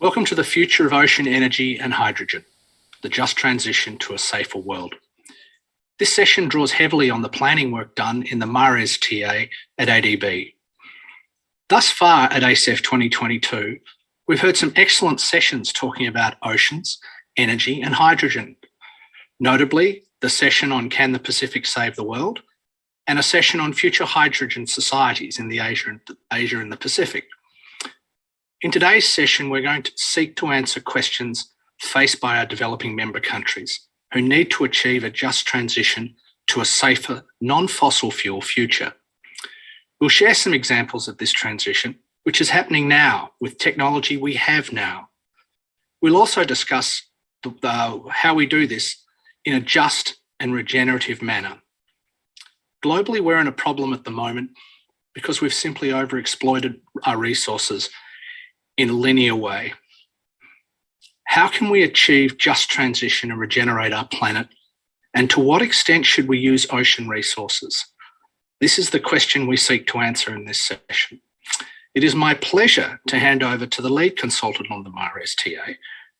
Welcome to the future of ocean energy and hydrogen, the just transition to a safer world. This session draws heavily on the planning work done in the MARES TA at ADB. Thus far at ACEF 2022, we've heard some excellent sessions talking about oceans, energy and hydrogen. Notably, the session on Can the Pacific Save the World? And a session on future hydrogen societies in the Asia and the Pacific. In today's session, we're going to seek to answer questions faced by our developing member countries who need to achieve a just transition to a safer, non-fossil fuel future. We'll share some examples of this transition, which is happening now with technology we have now. We'll also discuss how we do this in a just and regenerative manner. Globally, we're in a problem at the moment because we've simply overexploited our resources in a linear way. How can we achieve just transition and regenerate our planet? And to what extent should we use ocean resources? This is the question we seek to answer in this session. It is my pleasure to hand over to the lead consultant on the MARES TA,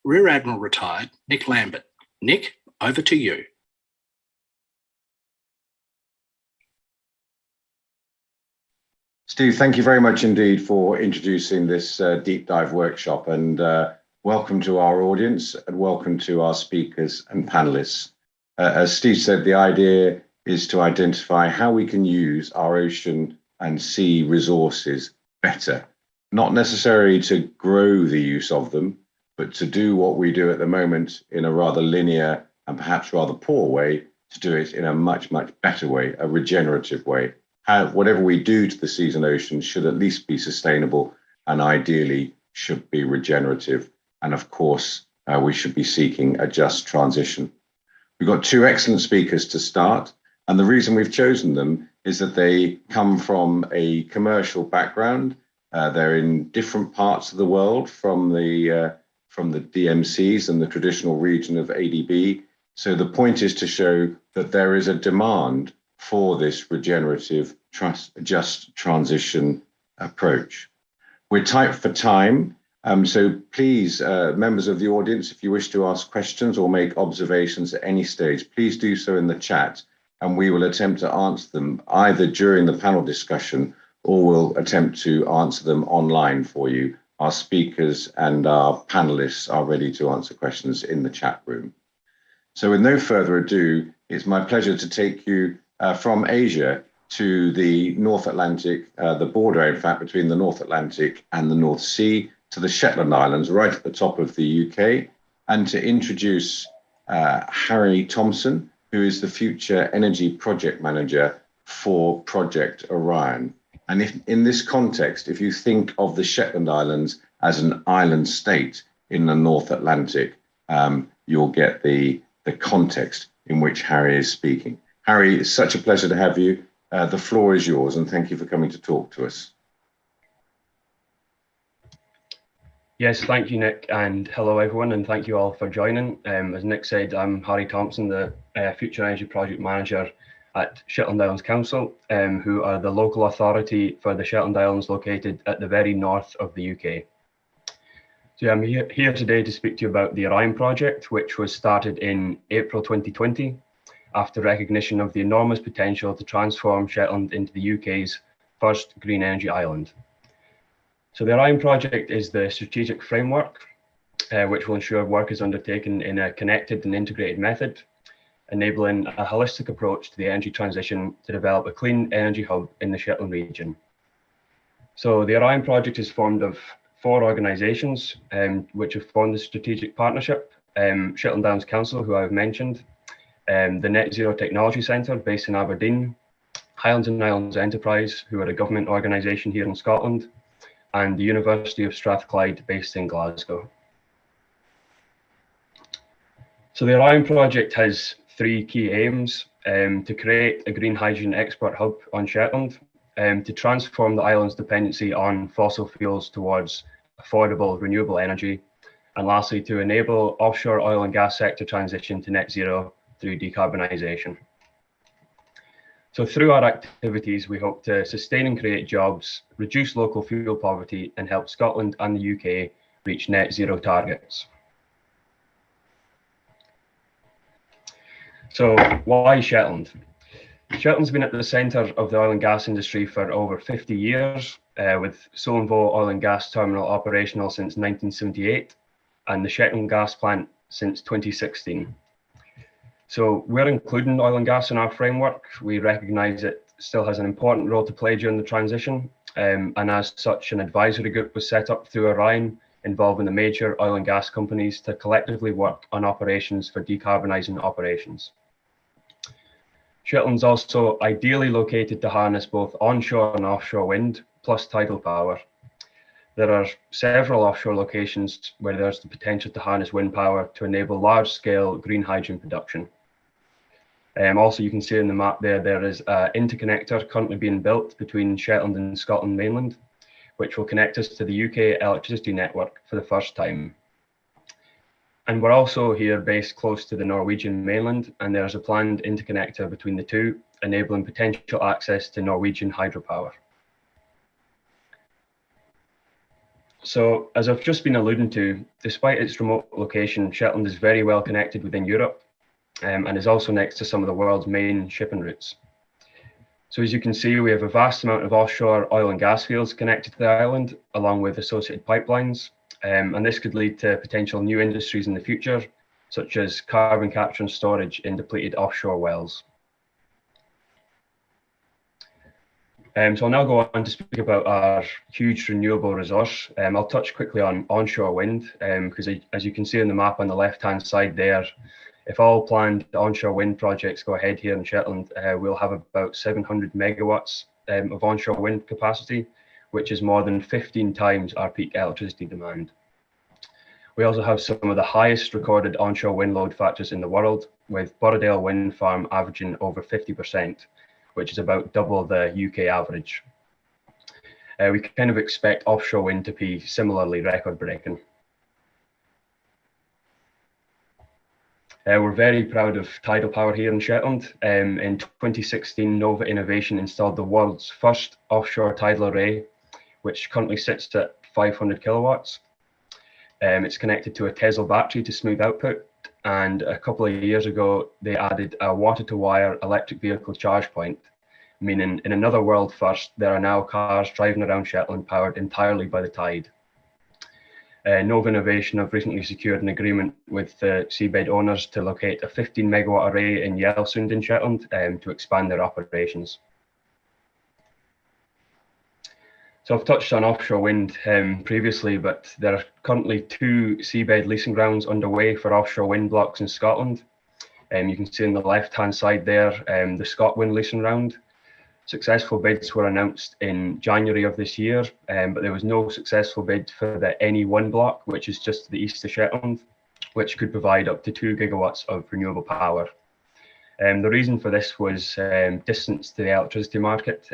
Rear Admiral Retired, Nick Lambert. Nick, over to you. Steve, thank you very much indeed for introducing this deep dive workshop, and welcome to our audience and welcome to our speakers and panelists. As Steve said, the idea is to identify how we can use our ocean and sea resources better, not necessarily to grow the use of them, but to do what we do at the moment in a rather linear and perhaps rather poor way, to do it in a much, much better way, a regenerative way. Whatever we do to the seas and oceans should at least be sustainable and ideally should be regenerative. And of course, we should be seeking a just transition. We've got two excellent speakers to start. And the reason we've chosen them is that they come from a commercial background. They're in different parts of the world from the DMCs and the traditional region of ADB. So the point is to show that there is a demand for this regenerative, just transition approach. We're tight for time, so please, members of the audience, if you wish to ask questions or make observations at any stage, please do so in the chat, and we will attempt to answer them either during the panel discussion or we'll attempt to answer them online for you. Our speakers and our panelists are ready to answer questions in the chat room. So with no further ado, it's my pleasure to take you from Asia to the North Atlantic, the border, in fact, between the North Atlantic and the North Sea, to the Shetland Islands, right at the top of the UK, and to introduce Harry Thompson, who is the Future Energy Project Manager for Project Orion. And in this context, if you think of the Shetland Islands as an island state in the North Atlantic, you'll get the context in which Harry is speaking. Harry, it's such a pleasure to have you. The floor is yours, and thank you for coming to talk to us. Yes, thank you, Nick, and hello, everyone, and thank you all for joining. As Nick said, I'm Harry Thompson, the Future Energy Project Manager at Shetland Islands Council, who are the local authority for the Shetland Islands located at the very north of the UK. So I'm here today to speak to you about the Orion project, which was started in April 2020. After recognition of the enormous potential to transform Shetland into the UK's first green energy island. So the Orion project is the strategic framework, which will ensure work is undertaken in a connected and integrated method, enabling a holistic approach to the energy transition to develop a clean energy hub in the Shetland region. So the Orion project is formed of 4 organisations, which have formed the strategic partnership, Shetland Islands Council, who I've mentioned, the Net Zero Technology Centre based in Aberdeen, Highlands and Islands Enterprise, who are a government organisation here in Scotland, and the University of Strathclyde based in Glasgow. So the Orion project has 3 key aims: to create a green hydrogen export hub on Shetland, to transform the island's dependency on fossil fuels towards affordable renewable energy, and lastly, to enable offshore oil and gas sector transition to net zero through decarbonisation. So through our activities, we hope to sustain and create jobs, reduce local fuel poverty, and help Scotland and the UK reach net zero targets. So why Shetland? Shetland's been at the centre of the oil and gas industry for over 50 years, with Sullom Voe Oil and Gas Terminal operational since 1978 and the Shetland Gas Plant since 2016. So we're including oil and gas in our framework. We recognise it still has an important role to play during the transition, and as such, an advisory group was set up through Orion involving the major oil and gas companies to collectively work on operations for decarbonising operations. Shetland's also ideally located to harness both onshore and offshore wind, plus tidal power. There are several offshore locations where there's the potential to harness wind power to enable large-scale green hydrogen production. Also, you can see in the map there is an interconnector currently being built between Shetland and Scotland mainland, which will connect us to the UK electricity network for the first time. And we're also here based close to the Norwegian mainland, and there's a planned interconnector between the two, enabling potential access to Norwegian hydropower. So, as I've just been alluding to, despite its remote location, Shetland is very well connected within Europe, and is also next to some of the world's main shipping routes. So as you can see, we have a vast amount of offshore oil and gas fields connected to the island, along with associated pipelines. And this could lead to potential new industries in the future, such as carbon capture and storage in depleted offshore wells. So I'll now go on to speak about our huge renewable resource. I'll touch quickly on onshore wind, because as you can see on the map on the left-hand side there, if all planned onshore wind projects go ahead here in Shetland, we'll have about 700 megawatts of onshore wind capacity, which is more than 15 times our peak electricity demand. We also have some of the highest recorded onshore wind load factors in the world, with Borrowdale Wind Farm averaging over 50%, which is about double the UK average. We kind of expect offshore wind to be similarly record-breaking. We're very proud of tidal power here in Shetland. In 2016, Nova Innovation installed the world's first offshore tidal array, which currently sits at 500 kilowatts. It's connected to a Tesla battery to smooth output, and a couple of years ago, they added a water-to-wire electric vehicle charge point, meaning in another world first, there are now cars driving around Shetland powered entirely by the tide. Nova Innovation have recently secured an agreement with the seabed owners to locate a 15 megawatt array in Yellowsund in Shetland to expand their operations. So I've touched on offshore wind previously, but there are currently 2 seabed leasing rounds underway for offshore wind blocks in Scotland. You can see on the left-hand side there, the ScotWind leasing round. Successful bids were announced in January of this year, but there was no successful bid for the NE1 block, which is just to the east of Shetland, which could provide up to 2 gigawatts of renewable power. The reason for this was distance to the electricity market.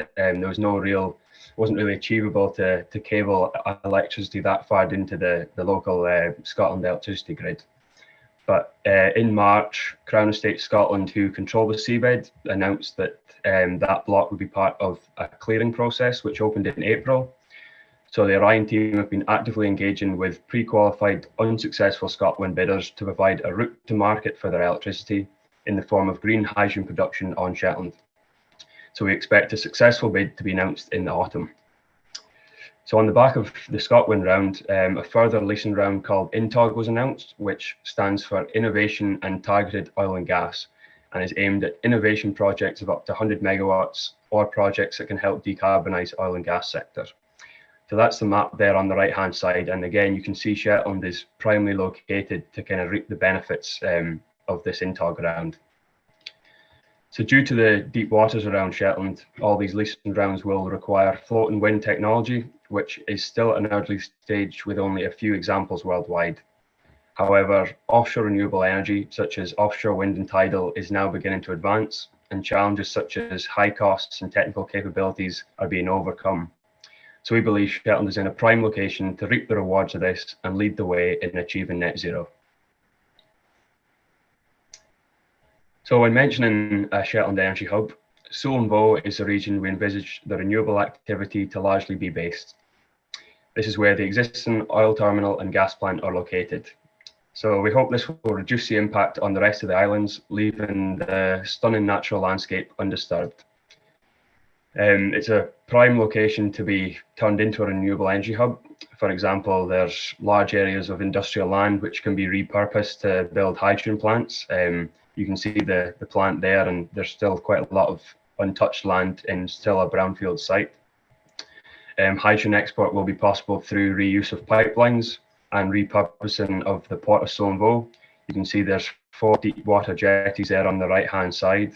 Wasn't really achievable to cable electricity that far into the local Scotland electricity grid. But in March, Crown Estate Scotland, who control the seabed, announced that that block would be part of a clearing process, which opened in April. So the Orion team have been actively engaging with pre-qualified unsuccessful ScotWind bidders to provide a route to market for their electricity in the form of green hydrogen production on Shetland. So we expect a successful bid to be announced in the autumn. So on the back of the ScotWind round, a further leasing round called INTOG was announced, which stands for Innovation and Targeted Oil and Gas, and is aimed at innovation projects of up to 100 megawatts or projects that can help decarbonise oil and gas sector. So that's the map there on the right-hand side. And again, you can see Shetland is primarily located to kind of reap the benefits of this INTOG round. So due to the deep waters around Shetland, all these leasing rounds will require floating wind technology, which is still at an early stage with only a few examples worldwide. However, offshore renewable energy, such as offshore wind and tidal, is now beginning to advance, and challenges such as high costs and technical capabilities are being overcome. So we believe Shetland is in a prime location to reap the rewards of this and lead the way in achieving net zero. So when mentioning a Shetland Energy Hub, Sullom Voe is the region we envisage the renewable activity to largely be based. This is where the existing oil terminal and gas plant are located. So we hope this will reduce the impact on the rest of the islands, leaving the stunning natural landscape undisturbed. It's a prime location to be turned into a renewable energy hub. For example, there's large areas of industrial land which can be repurposed to build hydrogen plants. You can see the plant there, and there's still quite a lot of untouched land in still a brownfield site. Hydrogen export will be possible through reuse of pipelines and repurposing of the port of Solomvo. You can see there's 4 deep water jetties there on the right-hand side.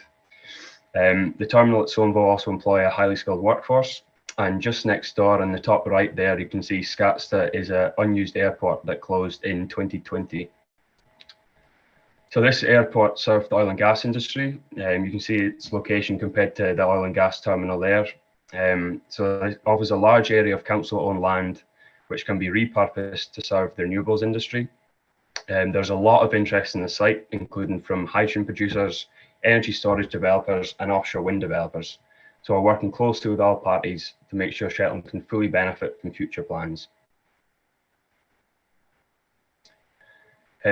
The terminal at Solomvo also employ a highly skilled workforce, and just next door in the top right there, you can see Skatsta is an unused airport that closed in 2020. So this airport served the oil and gas industry. You can see its location compared to the oil and gas terminal there. So it offers a large area of council-owned land which can be repurposed to serve the renewables industry. There's a lot of interest in the site, including from hydrogen producers, energy storage developers, and offshore wind developers. So we're working closely with all parties to make sure Shetland can fully benefit from future plans.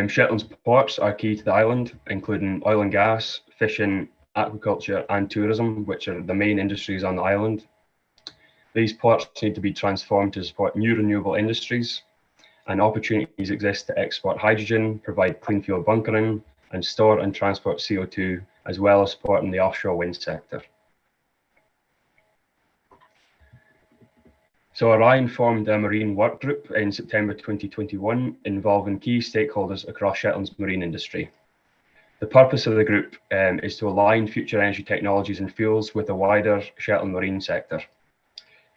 Shetland's ports are key to the island, including oil and gas, fishing, aquaculture, and tourism, which are the main industries on the island. These ports need to be transformed to support new renewable industries, and opportunities exist to export hydrogen, provide clean fuel bunkering, and store and transport CO2, as well as supporting the offshore wind sector. So Orion formed a marine work group in September 2021, involving key stakeholders across Shetland's marine industry. The purpose of the group is to align future energy technologies and fuels with the wider Shetland marine sector.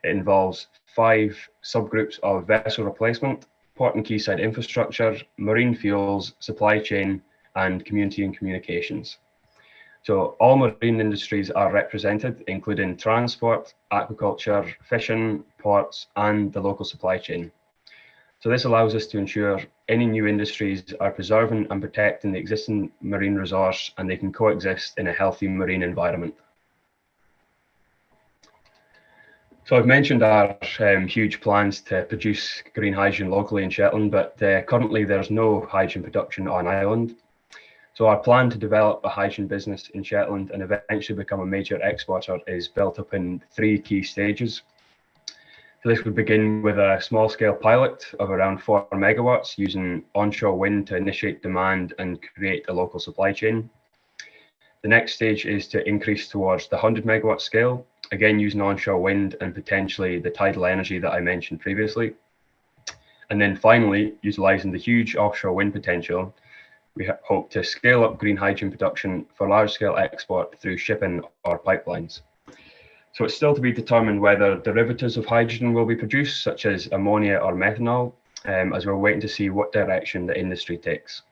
It involves 5 subgroups of vessel replacement, port and quayside infrastructure, marine fuels, supply chain, and community and communications. So all marine industries are represented, including transport, aquaculture, fishing, ports, and the local supply chain. So this allows us to ensure any new industries are preserving and protecting the existing marine resource, and they can coexist in a healthy marine environment. So I've mentioned our huge plans to produce green hydrogen locally in Shetland, but currently there's no hydrogen production on island. So our plan to develop a hydrogen business in Shetland and eventually become a major exporter is built up in 3 key stages. So this would begin with a small scale pilot of around 4 megawatts using onshore wind to initiate demand and create a local supply chain. The next stage is to increase towards the 100 megawatt scale, again using onshore wind and potentially the tidal energy that I mentioned previously. And then finally, utilising the huge offshore wind potential, we hope to scale up green hydrogen production for large-scale export through shipping or pipelines. So it's still to be determined whether derivatives of hydrogen will be produced, such as ammonia or methanol, as we're waiting to see what direction the industry takes.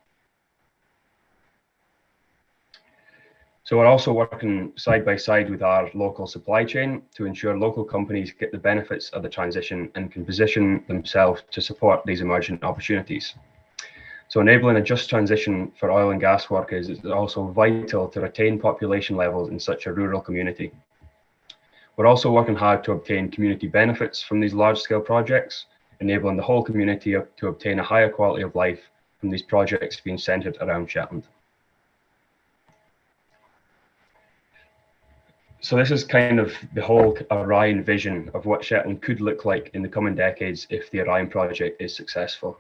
So we're also working side by side with our local supply chain to ensure local companies get the benefits of the transition and can position themselves to support these emerging opportunities. So enabling a just transition for oil and gas workers is also vital to retain population levels in such a rural community. We're also working hard to obtain community benefits from these large-scale projects, enabling the whole community to obtain a higher quality of life from these projects being centred around Shetland. So this is kind of the whole Orion vision of what Shetland could look like in the coming decades if the Orion project is successful.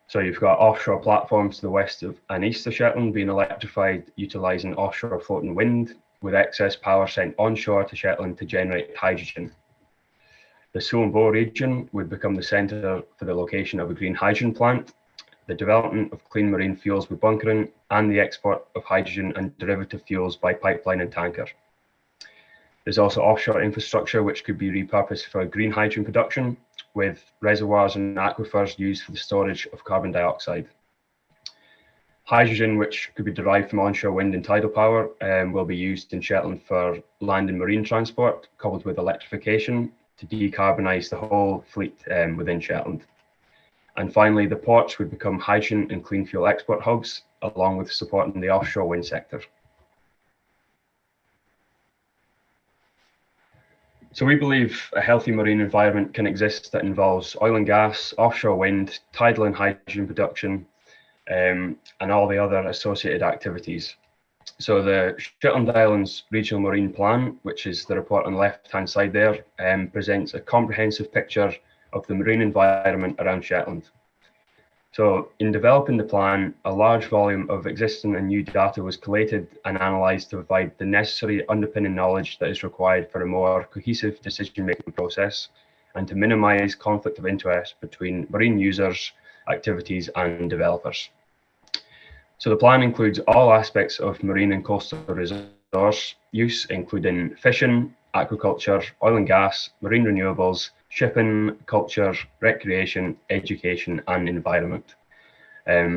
So you've got offshore platforms to the west of and east of Shetland being electrified, utilising offshore floating wind, with excess power sent onshore to Shetland to generate hydrogen. The Solomvo region would become the centre for the location of a green hydrogen plant, the development of clean marine fuels with bunkering, and the export of hydrogen and derivative fuels by pipeline and tanker. There's also offshore infrastructure which could be repurposed for green hydrogen production, with reservoirs and aquifers used for the storage of carbon dioxide. Hydrogen, which could be derived from onshore wind and tidal power, will be used in Shetland for land and marine transport, coupled with electrification to decarbonise the whole fleet within Shetland. And finally, the ports would become hydrogen and clean fuel export hubs, along with supporting the offshore wind sector. So we believe a healthy marine environment can exist that involves oil and gas, offshore wind, tidal and hydrogen production, and all the other associated activities. So the Shetland Islands Regional Marine Plan, which is the report on the left-hand side there, presents a comprehensive picture of the marine environment around Shetland. So in developing the plan, a large volume of existing and new data was collated and analysed to provide the necessary underpinning knowledge that is required for a more cohesive decision-making process and to minimise conflict of interest between marine users, activities and developers. So the plan includes all aspects of marine and coastal resource use, including fishing, aquaculture, oil and gas, marine renewables, shipping, culture, recreation, education and environment.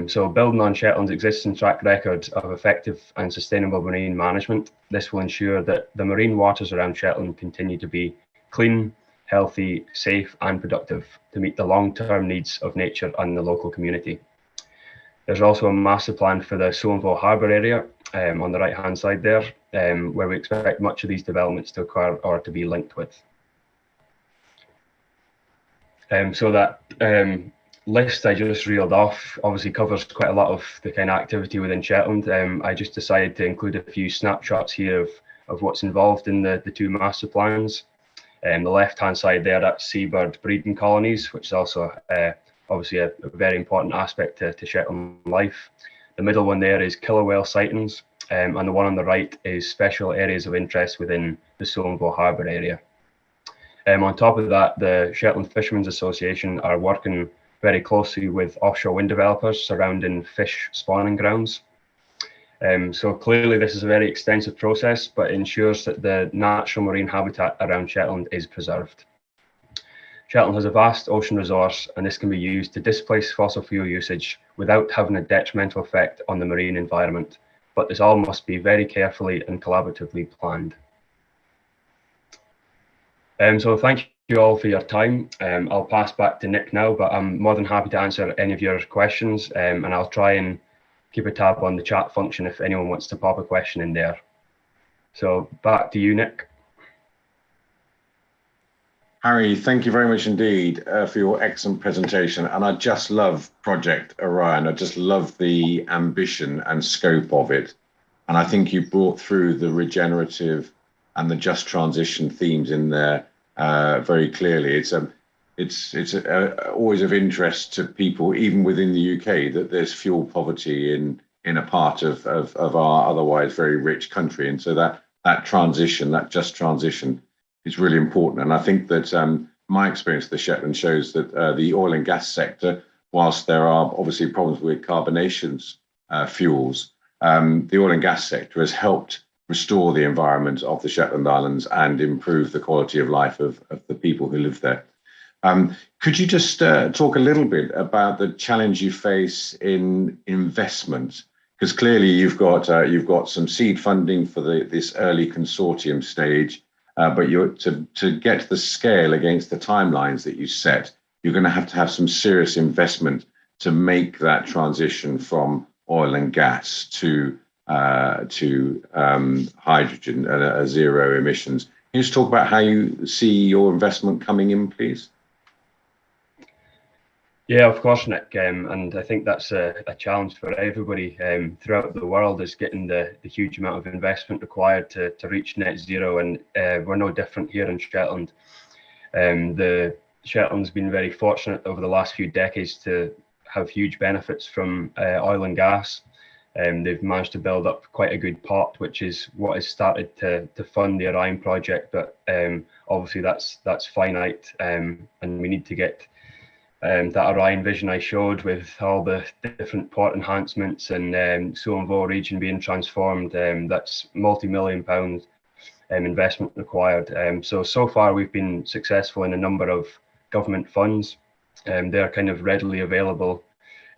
So building on Shetland's existing track record of effective and sustainable marine management, this will ensure that the marine waters around Shetland continue to be clean, healthy, safe and productive to meet the long-term needs of nature and the local community. There's also a master plan for the Suanville Harbour area on the right-hand side there, where we expect much of these developments to occur or to be linked with. So that list I just reeled off obviously covers quite a lot of the kind of activity within Shetland. I just decided to include a few snapshots here of what's involved in the two master plans. The left-hand side there, that's seabird breeding colonies, which is also obviously a very important aspect to Shetland life. The middle one there is killer whale sightings, and the one on the right is special areas of interest within the Suanville Harbour area. On top of that, the Shetland Fishermen's Association are working very closely with offshore wind developers surrounding fish spawning grounds. So clearly this is a very extensive process, but ensures that the natural marine habitat around Shetland is preserved. Shetland has a vast ocean resource, and this can be used to displace fossil fuel usage without having a detrimental effect on the marine environment. But this all must be very carefully and collaboratively planned. So thank you all for your time. I'll pass back to Nick now, but I'm more than happy to answer any of your questions, and I'll try and keep a tab on the chat function if anyone wants to pop a question in there. So back to you, Nick. Harry, thank you very much indeed for your excellent presentation. And I just love Project Orion. I just love the ambition and scope of it. And I think you brought through the regenerative and the just transition themes in there very clearly. It's always of interest to people, even within the UK, that there's fuel poverty in a part of our otherwise very rich country. And so that transition, that just transition, is really important. And I think that my experience of the Shetland shows that the oil and gas sector, whilst there are obviously problems with carbonaceous fuels, the oil and gas sector has helped restore the environment of the Shetland Islands and improve the quality of life of the people who live there. Could you just talk a little bit about the challenge you face in investment? Because clearly you've got some seed funding for this early consortium stage, but to get to the scale against the timelines that you set, you're going to have some serious investment to make that transition from oil and gas to hydrogen and zero emissions. Can you just talk about how you see your investment coming in, please? Yeah, of course, Nick. And I think that's a challenge for everybody throughout the world, is getting the huge amount of investment required to reach net zero. And we're no different here in Shetland. The Shetland's been very fortunate over the last few decades to have huge benefits from oil and gas. They've managed to build up quite a good pot, which is what has started to fund the Orion project. But obviously that's finite, and we need to get that Orion vision I showed with all the different port enhancements and Suanville region being transformed. That's multi-million pound investment required. So far we've been successful in a number of government funds. They're kind of readily available.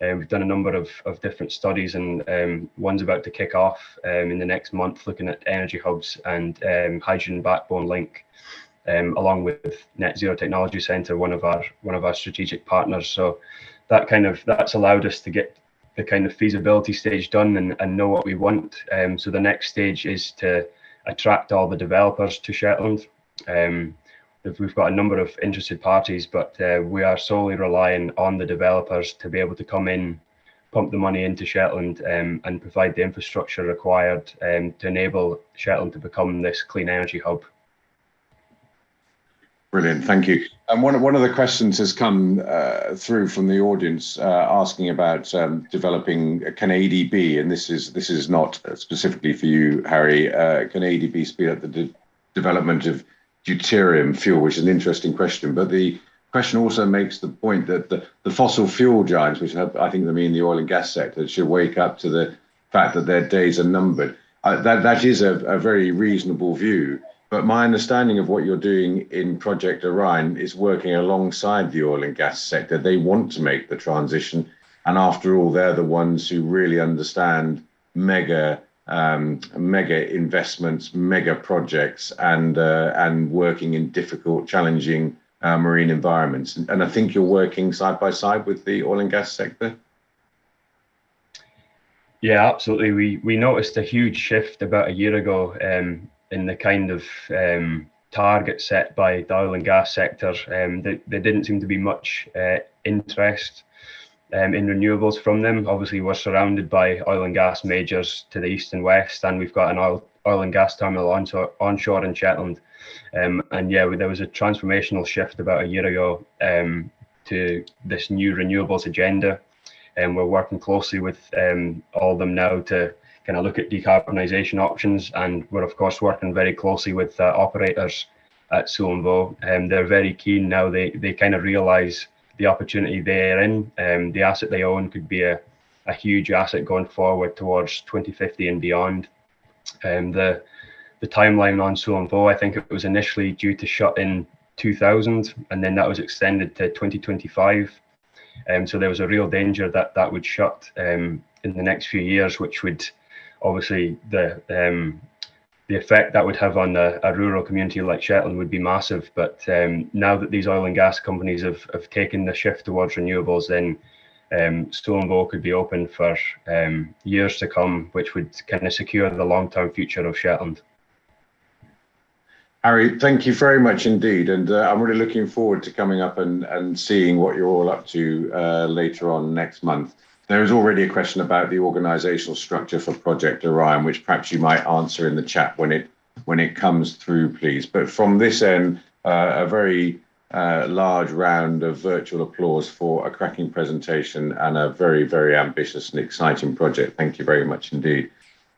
We've done a number of different studies, and one's about to kick off in the next month, looking at energy hubs and hydrogen backbone link, along with Net Zero Technology Centre, one of our strategic partners. So that's allowed us to get the kind of feasibility stage done and know what we want. So the next stage is to attract all the developers to Shetland. we've got a number of interested parties, but we are solely relying on the developers to be able to come in, pump the money into Shetland, and provide the infrastructure required to enable Shetland to become this clean energy hub. Brilliant, thank you. And one of the questions has come through from the audience asking about developing can ADB, and this is not specifically for you, Harry. Can ADB speed up the development of deuterium fuel, which is an interesting question. But the question also makes the point that the fossil fuel giants, which I think they mean the oil and gas sector, should wake up to the fact that their days are numbered. That is a very reasonable view. But my understanding of what you're doing in Project Orion is working alongside the oil and gas sector. They want to make the transition. And after all, they're the ones who really understand mega investments, mega projects, and working in difficult, challenging marine environments. And I think you're working side by side with the oil and gas sector. Yeah, absolutely. We noticed a huge shift about a year ago in the kind of target set by the oil and gas sector. There didn't seem to be much interest in renewables from them. Obviously, we're surrounded by oil and gas majors to the east and west, and we've got an oil and gas terminal onshore in Shetland. And yeah, there was a transformational shift about a year ago to this new renewables agenda. And we're working closely with all of them now to kind of look at decarbonisation options, and we're of course working very closely with operators at Sullom Voe. They're very keen now. They kind of realise the opportunity they're in. The asset they own could be a huge asset going forward towards 2050 and beyond. The timeline on Sullom Voe, I think it was initially due to shut in 2000, and then that was extended to 2025. So there was a real danger that that would shut in the next few years, which would obviously the effect that would have on a rural community like Shetland would be massive. But now that these oil and gas companies have taken the shift towards renewables, then Sullom Voe could be open for years to come, which would kind of secure the long-term future of Shetland. Harry, thank you very much indeed. And I'm really looking forward to coming up and seeing what you're all up to later on next month. There is already a question about the organisational structure for Project Orion, which perhaps you might answer in the chat when it comes through, please. But from this end, a very large round of virtual applause for a cracking presentation and a very, very ambitious and exciting project. Thank you very much indeed.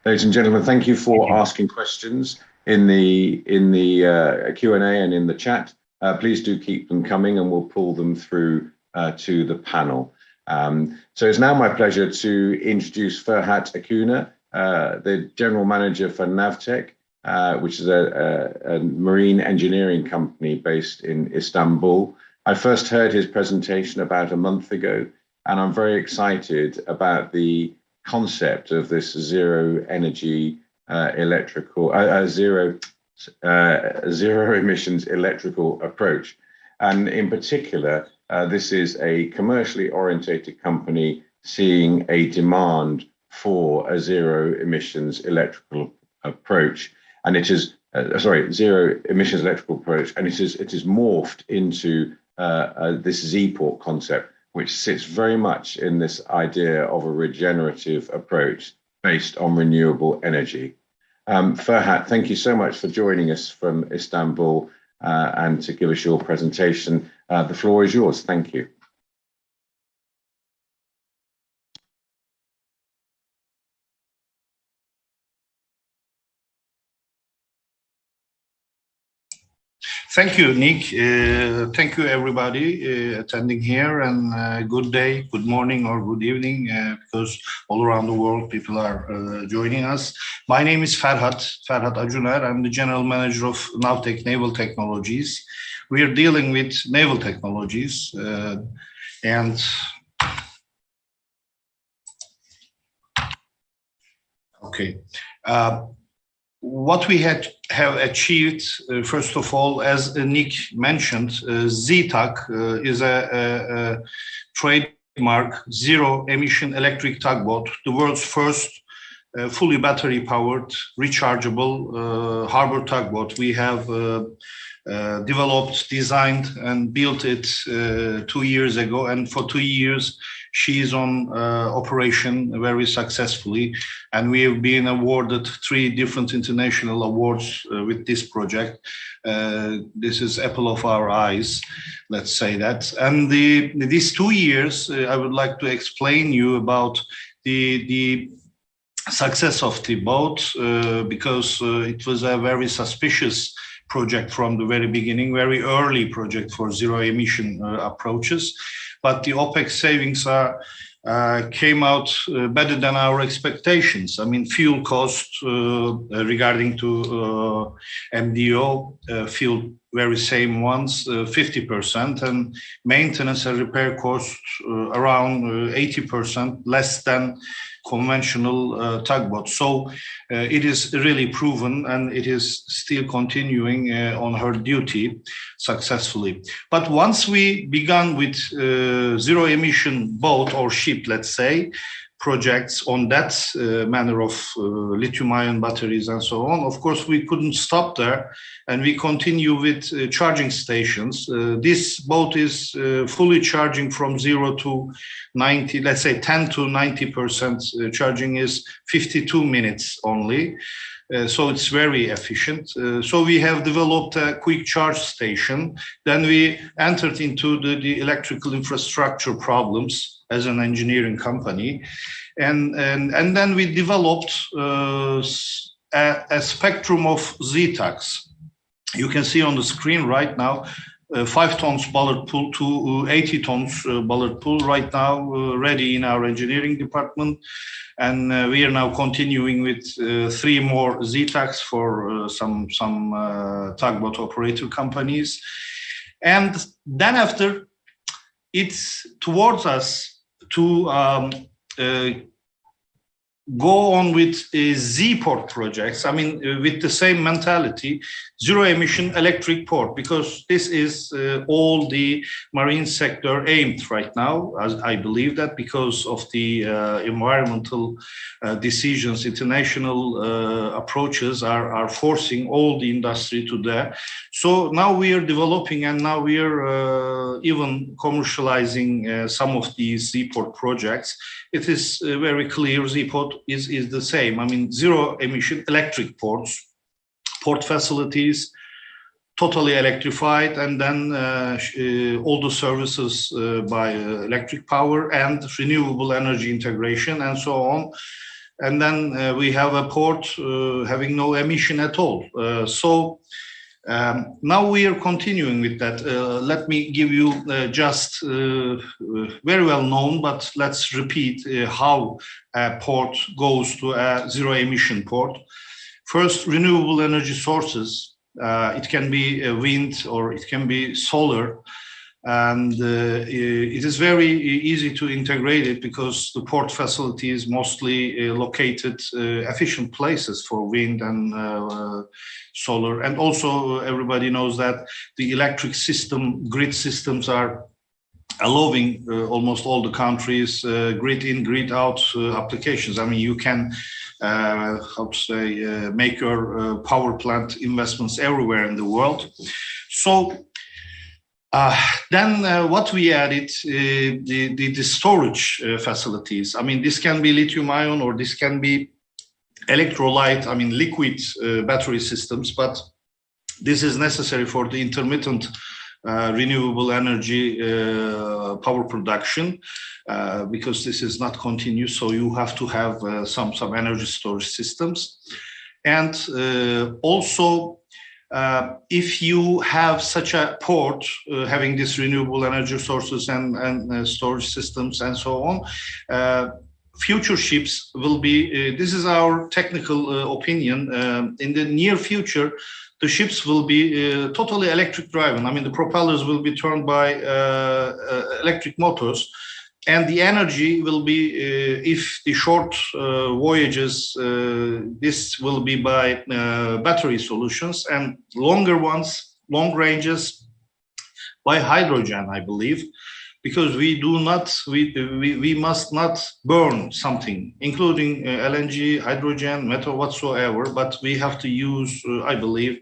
Ladies and gentlemen, thank you for asking questions in the Q&A and in the chat. Please do keep them coming and we'll pull them through to the panel. So it's now my pleasure to introduce Ferhat Akuna, the General Manager for Navtech, which is a marine engineering company based in Istanbul. I first heard his presentation about a month ago, and I'm very excited about the concept of this zero energy zero emissions electrical approach. And in particular, this is a commercially orientated company seeing a demand for a zero emissions electrical approach. And it is, zero emissions electrical approach. And it is morphed into this Z-port concept, which sits very much in this idea of a regenerative approach based on renewable energy. Ferhat, thank you so much for joining us from Istanbul and to give us your presentation. The floor is yours. Thank you. Thank you, Nick. Thank you, everybody attending here, and good day, good morning, or good evening, because all around the world people are joining us. My name is Ferhat Acuner. I'm the General Manager of Navtech Naval Technologies. We are dealing with naval technologies and okay. What we have achieved, first of all, as Nick mentioned, ZTUG is a trademark zero-emission electric tugboat, the world's first fully battery-powered, rechargeable harbor tugboat. We have developed, designed, and built it 2 years ago. And for 2 years, she is on operation very successfully. And we have been awarded 3 different international awards with this project. This is apple of our eyes, let's say that. And these 2 years, I would like to explain you about the success of the boat, because it was a very suspicious project from the very beginning, very early project for zero emission approaches. But the OPEX savings came out better than our expectations. I mean, fuel cost regarding to MDO, fuel very same ones, 50%, and maintenance and repair costs around 80% less than conventional tugboat. So it is really proven, and it is still continuing on her duty successfully. But once we began with zero emission boat or ship, let's say, projects on that manner of lithium-ion batteries and so on, of course, we couldn't stop there, and we continue with charging stations. This boat is fully charging from 0 to 90, let's say 10 to 90% charging is 52 minutes only. So it's very efficient. So we have developed a quick charge station. Then we entered into the electrical infrastructure problems as an engineering company. And then we developed a spectrum of ZTACs. You can see on the screen right now, 5 tons bollard pull to 80 tons bollard pull right now, ready in our engineering department. And we are now continuing with 3 more ZTACs for some tugboat operator companies. And then after, it's towards us to go on with Z-port projects. I mean, with the same mentality, zero emission electric port, because this is all the marine sector aimed right now, as I believe that, because of the environmental decisions, international approaches are forcing all the industry to that. So now we are developing, and now we are even commercializing some of these Z-port projects. It is very clear Z-port is the same. I mean, zero emission electric ports, port facilities, totally electrified, and then all the services by electric power and renewable energy integration and so on. And then we have a port having no emission at all. Now we are continuing with that. Let me give you just very well known, but let's repeat how a port goes to a zero emission port. First, renewable energy sources. It can be wind or it can be solar. And it is very easy to integrate it because the port facility is mostly located efficient places for wind and solar. And also everybody knows that the electric system, grid systems are allowing almost all the countries grid in, grid out applications. I mean, you can, make your power plant investments everywhere in the world. So then what we added, the storage facilities. I mean, this can be lithium-ion or this can be electrolyte, I mean, liquid battery systems, but this is necessary for the intermittent renewable energy power production because this is not continuous. So you have to have some energy storage systems. And also, if you have such a port having this renewable energy sources and storage systems and so on, future ships will be, this is our technical opinion, in the near future, the ships will be totally electric driven. I mean, the propellers will be turned by electric motors. And the energy will be, if the short voyages, this will be by battery solutions, and longer ones, long ranges, by hydrogen, I believe. because we must not burn something, including LNG, hydrogen, metal, whatsoever, but we have to use, I believe,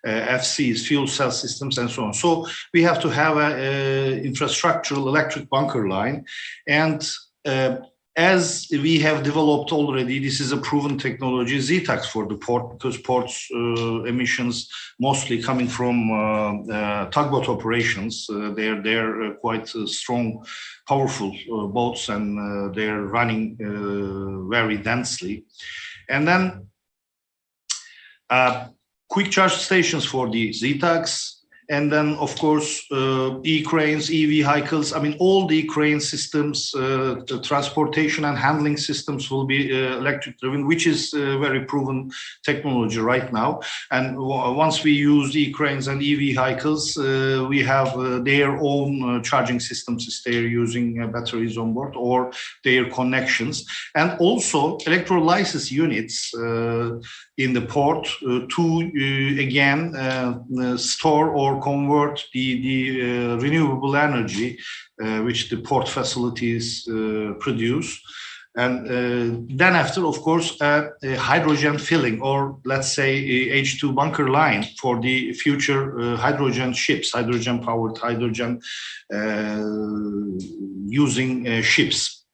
FCs, fuel cell systems, and so on. So we have to have an infrastructural electric bunker line. And as we have developed already, this is a proven technology, ZTAX for the port, because ports emissions mostly coming from tugboat operations. They're quite strong, powerful boats, and they're running very densely. And then quick charge stations for the ZTAX. And then, of course, e-cranes, e-vehicles. I mean, all the crane systems, the transportation and handling systems will be electric driven, which is a very proven technology right now. And once we use e-cranes and e-vehicles, we have their own charging systems if they're using batteries on board or their connections. And also electrolysis units in the port to again store or convert the renewable energy which the port facilities produce. And then after, of course, a hydrogen filling, or let's say a H2 bunker line for the future hydrogen ships, hydrogen-powered, hydrogen using ships.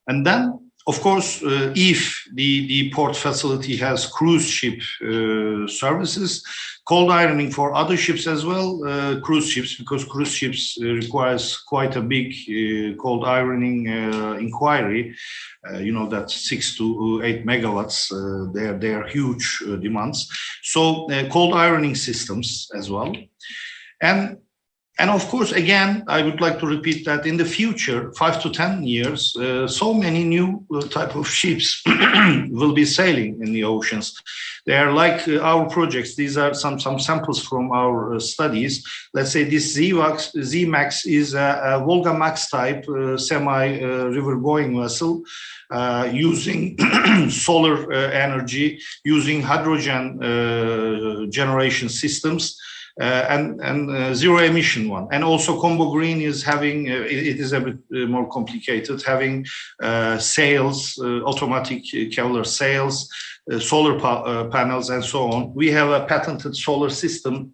And then, of course, if the port facility has cruise ship services, cold ironing for other ships as well, cruise ships, because cruise ships requires quite a big cold ironing inquiry. You know, that 6 to 8 megawatts, they are huge demands. So cold ironing systems as well. And of course, again, I would like to repeat that in the future, 5 to 10 years, so many new type of ships will be sailing in the oceans. They are like our projects. These are some samples from our studies. Let's say this Z-Max is a Volga Max type semi-river going vessel using solar energy, using hydrogen generation systems. And zero emission one. And also Combo Green is having, it is a bit more complicated, having sails, automatic Kevlar sails, solar panels, and so on. We have a patented solar system,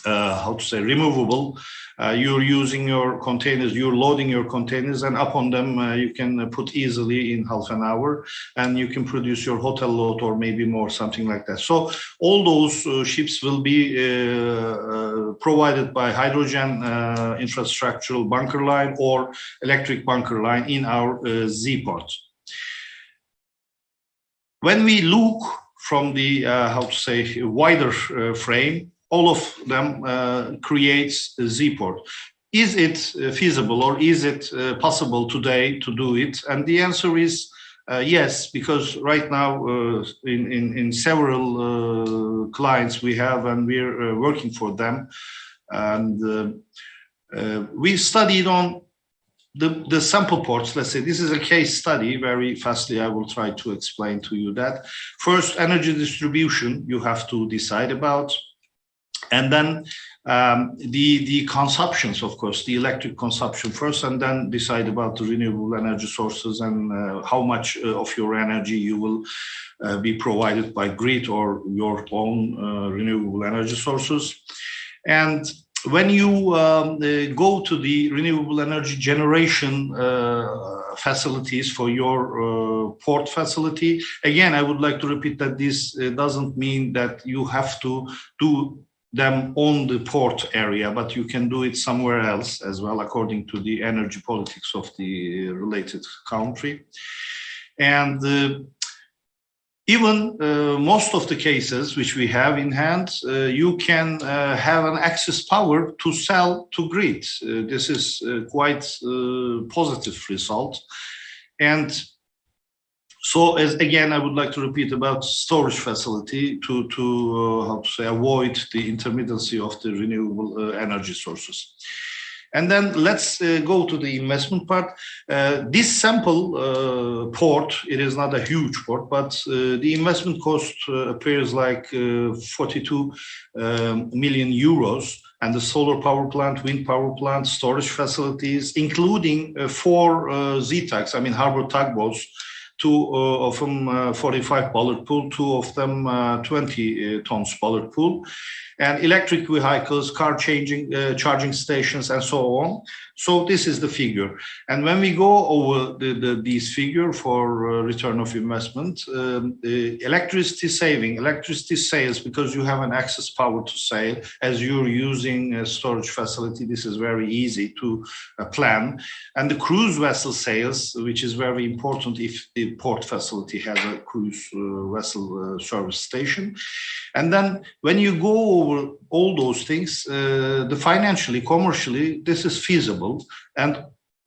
removable. You're using your containers, you're loading your containers, and up on them you can put easily in half an hour, and you can produce your hotel load or maybe more, something like that. So all those ships will be provided by hydrogen infrastructural bunker line or electric bunker line in our Z-port. When we look from the, wider frame, all of them creates a Z-port. Is it feasible, or is it possible today to do it? And the answer is yes, because right now in several clients we have, and we're working for them. And we studied on the sample ports. Let's say this is a case study. Very fastly, I will try to explain to you that. First, energy distribution you have to decide about. And then the consumptions, of course, the electric consumption first, and then decide about the renewable energy sources and how much of your energy you will be provided by grid or your own renewable energy sources. And when you go to the renewable energy generation facilities for your port facility, again, I would like to repeat that this doesn't mean that you have to do them on the port area, but you can do it somewhere else as well, according to the energy politics of the related country. And even most of the cases which we have in hand, you can have an excess power to sell to grid. This is quite positive result. And so, as again, I would like to repeat about storage facility to avoid the intermittency of the renewable energy sources. And then let's go to the investment part. This sample port, it is not a huge port, but the investment cost appears like 42 million euros. and the solar power plant, wind power plant, storage facilities, including 4 ZTUGs, I mean harbor tugboats, 2 of them 45 bollard pull, 2 of them 20 tons bollard pull, and electric vehicles, car charging stations, and so on. So this is the figure. And when we go over these figure for return of investment, electricity saving, electricity sales, because you have an excess power to sale, as you're using a storage facility, this is very easy to plan. And the cruise vessel sales, which is very important if the port facility has a cruise vessel service station. And then when you go over all those things, the financially, commercially, this is feasible. And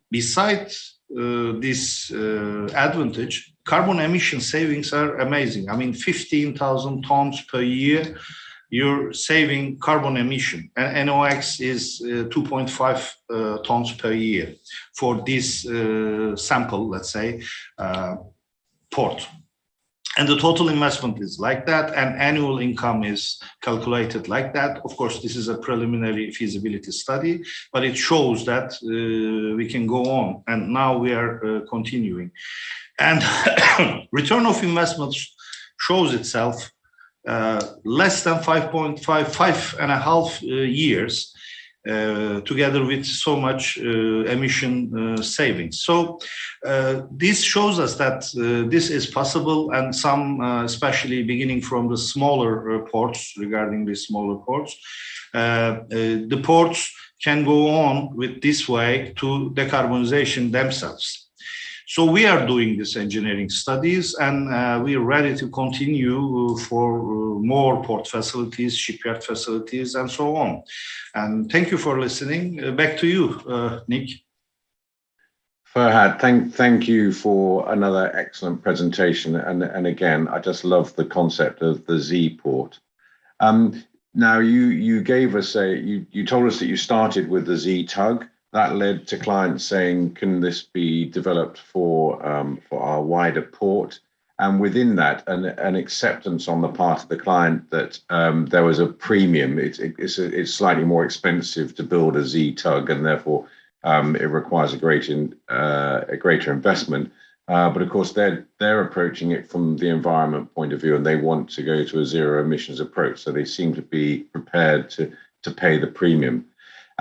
besides this advantage, carbon emission savings are amazing. I mean, 15,000 tons per year, you're saving carbon emission. And NOx is 2.5 tons per year for this sample, let's say, port. And the total investment is like that, and annual income is calculated like that. Of course, this is a preliminary feasibility study, but it shows that we can go on, and now we are continuing. And return of investment shows itself less than 5.5 years, together with so much emission savings. So this shows us that this is possible, and some, especially beginning from the smaller ports, regarding the smaller ports, the ports can go on with this way to decarbonization themselves. So we are doing this engineering studies, and we are ready to continue for more port facilities, shipyard facilities, and so on. And thank you for listening. Back to you, Nick. Ferhat, thank you for another excellent presentation. And again, I just love the concept of the Z port. Now you gave us you told us that you started with the Z tug. That led to clients saying, can this be developed for our wider port? And within that, an acceptance on the part of the client that there was a premium. It's slightly more expensive to build a Z tug, and therefore it requires a greater investment. But of course, they're approaching it from the environment point of view, and they want to go to a zero emissions approach. So they seem to be prepared to pay the premium.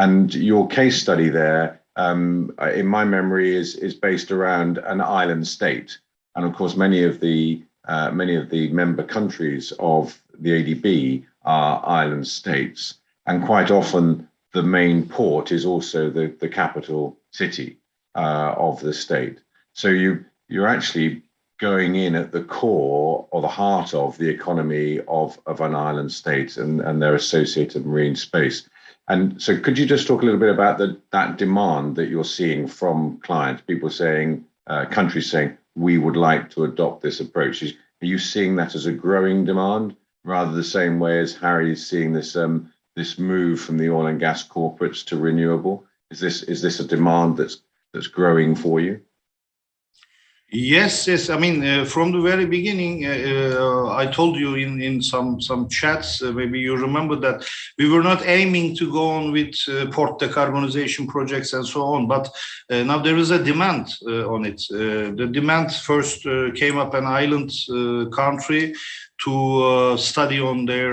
And your case study there, in my memory, is based around an island state. And of course, many of the member countries of the ADB are island states. And quite often, the main port is also the capital city of the state. So you're actually going in at the core or the heart of the economy of an island state and their associated marine space. And so could you just talk a little bit about that demand that you're seeing from clients, people saying, countries saying, we would like to adopt this approach? Are you seeing that as a growing demand, rather the same way as Harry is seeing this move from the oil and gas corporates to renewable? Is this a demand that's growing for you? Yes. I mean, from the very beginning, I told you in some chats, maybe you remember that we were not aiming to go on with port decarbonization projects and so on, but now there is a demand on it. The demand first came up an island country to study on their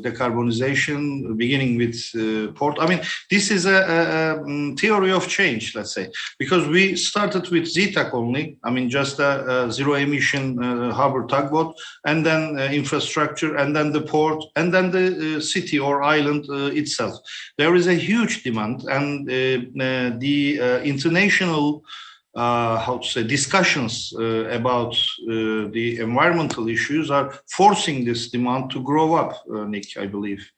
decarbonization, beginning with port. I mean, this is a theory of change, let's say, because we started with ZTUG only. I mean, just a zero emission harbor tugboat, and then infrastructure, and then the port, and then the city or island itself. There is a huge demand, and the international discussions about the environmental issues are forcing this demand to grow up, Nick, I believe.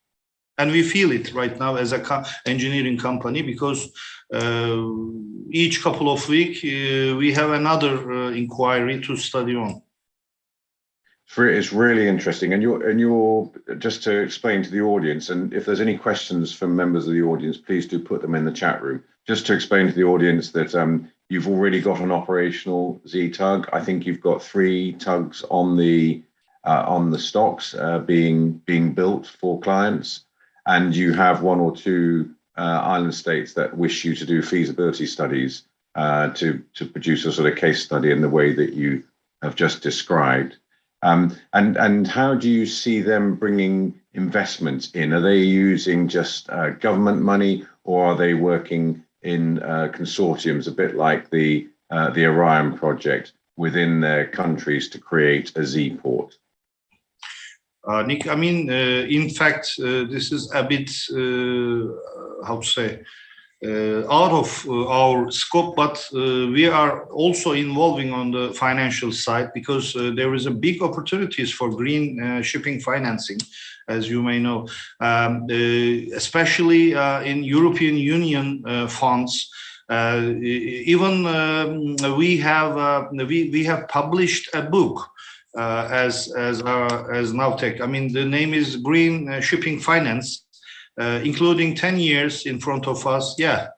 And we feel it right now as a engineering company, because each couple of weeks we have another inquiry to study on. It's really interesting, and you're just to explain to the audience, and if there's any questions from members of the audience, please do put them in the chat room. Just to explain to the audience that you've already got an operational Z tug. I think you've got 3 tugs on the stocks being built for clients, and you have one or two island states that wish you to do feasibility studies to produce a sort of case study in the way that you have just described. And how do you see them bringing investments in? Are they using just government money, or are they working in consortiums, a bit like the Orion project, within their countries to create a Z port? Nick, I mean, in fact, this is a bit, how to say, out of our scope, but we are also involving on the financial side, because there is a big opportunities for green shipping financing, as you may know, especially in European Union funds. Even we have published a book as Navtech. I mean, the name is Green Shipping Finance, including 10 years in front of us. Yeah,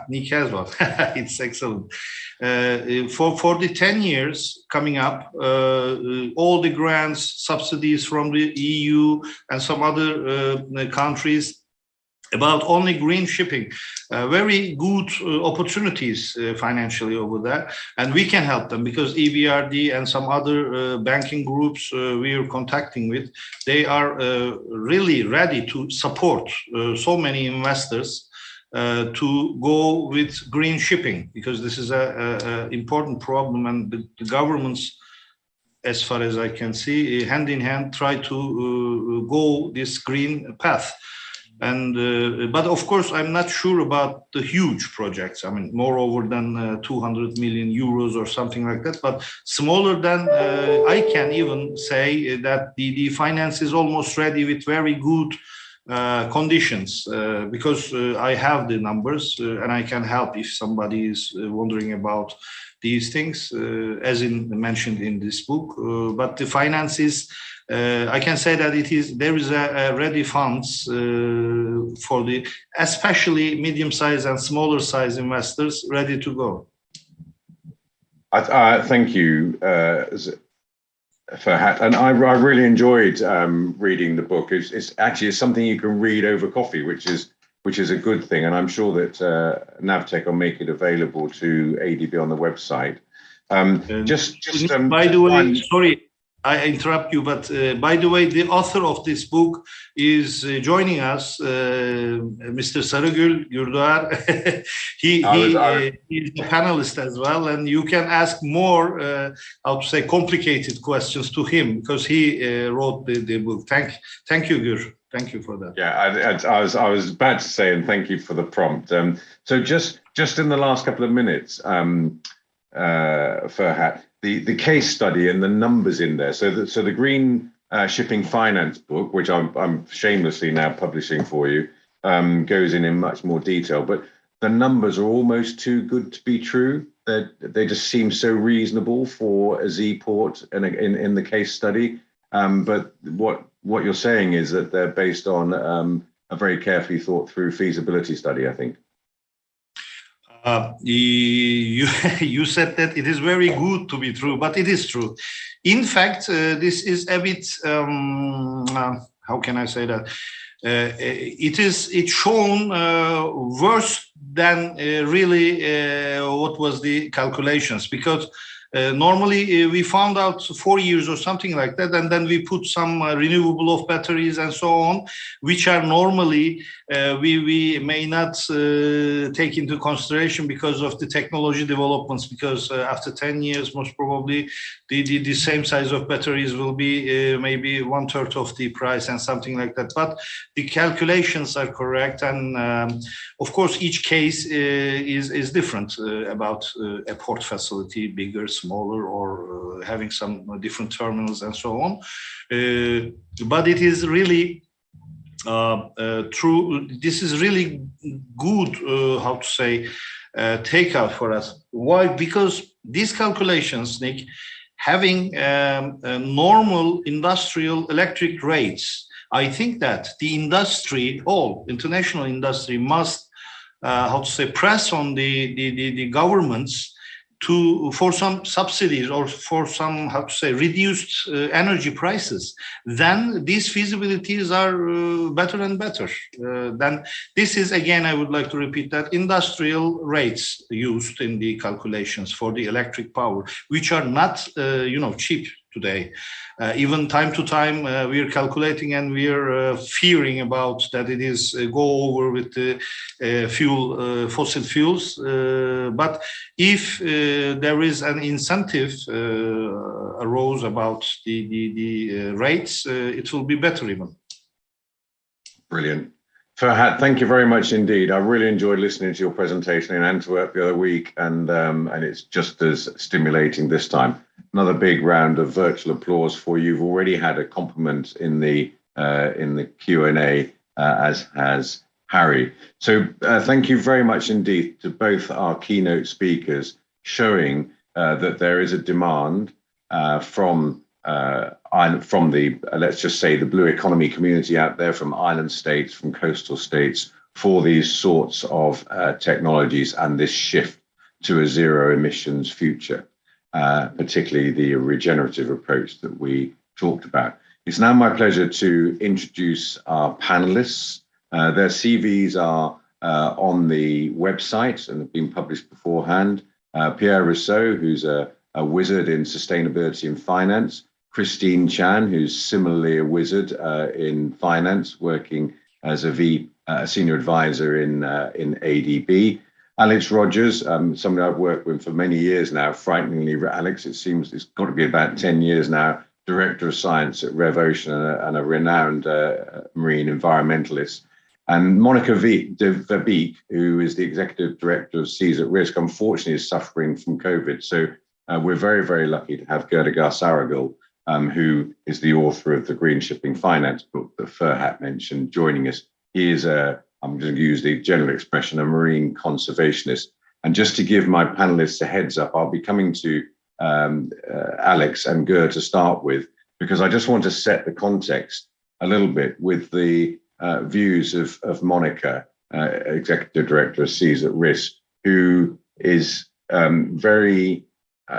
Nick has one. It's excellent. For the 10 years coming up, all the grants, subsidies from the EU and some other countries about only green shipping, very good opportunities financially over there, and we can help them, because EBRD and some other banking groups we are contacting with, they are really ready to support so many investors to go with green shipping, because this is a important problem, and the governments, as far as I can see, hand in hand try to go this green path. And but of course, I'm not sure about the huge projects. I mean, moreover than 200 million euros or something like that. But smaller than, I can even say that the finance is almost ready with very good conditions, because I have the numbers and I can help if somebody is wondering about these things, as mentioned in this book. But the finances, I can say that there is a ready funds for the especially medium-sized and smaller-sized investors ready to go. Thank you, Ferhat, and I really enjoyed reading the book. It's actually something you can read over coffee, which is a good thing, and I'm sure that Navtech will make it available to ADB on the website. By the way, sorry, I interrupt you, but by the way, the author of this book is joining us, Mr. Sarıgül Gürdoğar. He's a panelist as well, and you can ask more, how to say, complicated questions to him, because he wrote the book. Thank you, Gür. Thank you for that. Yeah, I was about to say, and thank you for the prompt. So just in the last couple of minutes, Ferhat, the case study and the numbers in there. So the Green Shipping Finance book, which I'm shamelessly now publishing for you, goes in much more detail. But the numbers are almost too good to be true. They just seem so reasonable for a Z port in the case study. But what you're saying is that they're based on a very carefully thought through feasibility study, I think. You said that it is very good to be true, but it is true. In fact, this is a bit, how can I say that? It's shown worse than really what was the calculations, because normally we found out 4 years or something like that, and then we put some renewable of batteries and so on, which are normally we may not take into consideration because of the technology developments, because after 10 years most probably the same size of batteries will be maybe 1/3 of the price and something like that. But the calculations are correct, and of course each case is different about a port facility, bigger, smaller, or having some different terminals and so on. But it is really true. This is really good, how to say, takeout for us. Why? Because these calculations, Nick, having normal industrial electric rates, I think that the industry, all international industry, must, how to say, press on the governments for some subsidies or for some, how to say, reduced energy prices, then these feasibilities are better and better. Then this is, again, I would like to repeat that industrial rates used in the calculations for the electric power, which are not, cheap today. Even time to time, we are calculating and we are fearing about that it is go over with the fossil fuels. But if there is an incentive arose about the rates, it will be better even. Brilliant. Ferhat, thank you very much indeed. I really enjoyed listening to your presentation in Antwerp the other week, and it's just as stimulating this time. Another big round of virtual applause for you. You've already had a compliment in the Q&A, as has Harry. So thank you very much indeed to both our keynote speakers, showing that there is a demand from the, let's just say, the blue economy community out there, from island states, from coastal states, for these sorts of technologies and this shift to a zero emissions future, particularly the regenerative approach that we talked about. It's now my pleasure to introduce our panelists. Their CVs are on the website and have been published beforehand. Pierre Rousseau, who's a wizard in sustainability and finance. Christine Chan, who's similarly a wizard in finance, working as a senior advisor in ADB. Alex Rogers, somebody I've worked with for many years now, frighteningly, Alex, it seems it's got to be about 10 years now, Director of Science at RevOcean and a renowned marine environmentalist. And Monica Verbeek, who is the Executive Director of Seas at Risk, unfortunately is suffering from COVID. So we're very, very lucky to have Gerda Garsaragil, who is the author of the Green Shipping Finance book that Ferhat mentioned, joining us. He is I'm going to use the general expression, a marine conservationist. And just to give my panelists a heads up, I'll be coming to Alex and Gerda to start with, because I just want to set the context a little bit with the views of Monica, Executive Director of Seas at Risk, who is very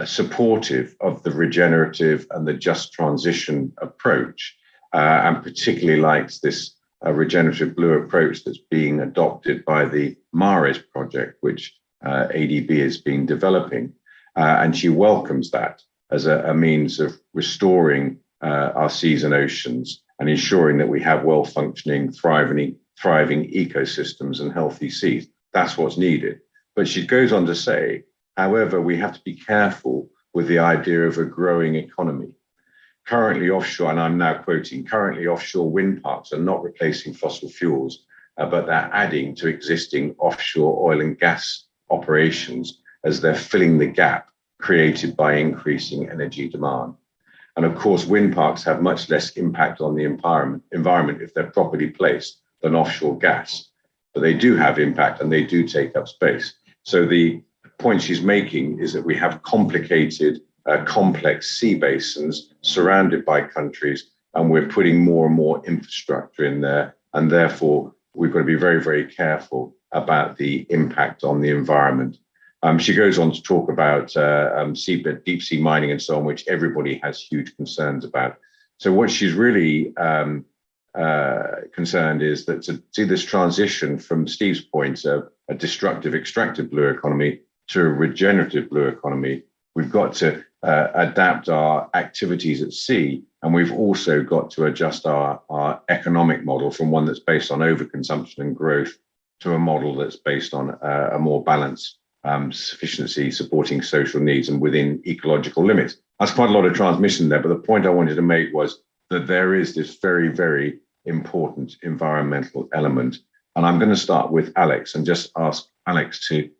supportive of the regenerative and the just transition approach, and particularly likes this regenerative blue approach that's being adopted by the MARES project, which ADB has been developing. And she welcomes that as a means of restoring our seas and oceans and ensuring that we have well-functioning, thriving ecosystems and healthy seas. That's what's needed. But she goes on to say, however, we have to be careful with the idea of a growing economy. Currently offshore, and I'm now quoting, currently offshore wind parks are not replacing fossil fuels, but they're adding to existing offshore oil and gas operations as they're filling the gap created by increasing energy demand. And of course, wind parks have much less impact on the environment if they're properly placed than offshore gas, but they do have impact and they do take up space. So the point she's making is that we have complicated, complex sea basins surrounded by countries, and we're putting more and more infrastructure in there, and therefore we've got to be very, very careful about the impact on the environment. She goes on to talk about deep sea mining and so on, which everybody has huge concerns about. So what she's really concerned is that to see this transition from Steve's point of a destructive extractive blue economy to a regenerative blue economy, we've got to adapt our activities at sea, and we've also got to adjust our economic model from one that's based on overconsumption and growth to a model that's based on a more balanced sufficiency, supporting social needs and within ecological limits. That's quite a lot of transmission there, but the point I wanted to make was that there is this very, very important environmental element. And I'm going to start with Alex and just ask Alex to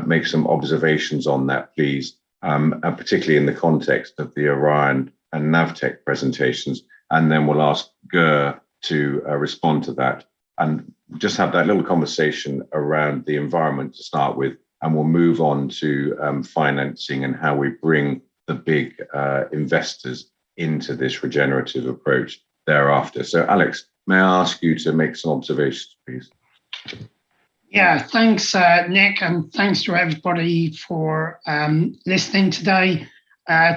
make some observations on that, please, and particularly in the context of the Orion and Navtech presentations. And then we'll ask Ger to respond to that and just have that little conversation around the environment to start with. And we'll move on to financing and how we bring the big investors into this regenerative approach thereafter. So, Alex, may I ask you to make some observations, please? Yeah, thanks, Nick, and thanks to everybody for listening today.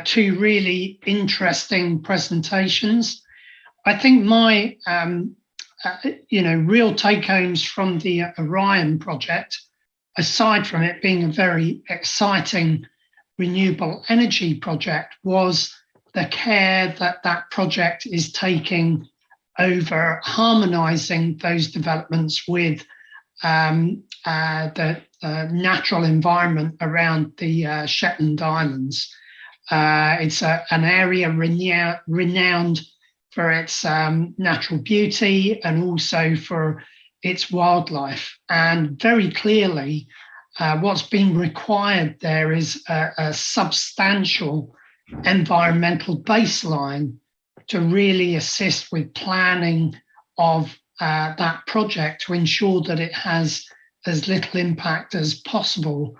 Two really interesting presentations. I think my, real take-homes from the Orion project, aside from it being a very exciting renewable energy project, was the care that that project is taking over harmonizing those developments with the natural environment around the Shetland Islands. It's an area renowned for its natural beauty and also for its wildlife. And very clearly, what's been required there is a substantial environmental baseline to really assist with planning of that project to ensure that it has as little impact as possible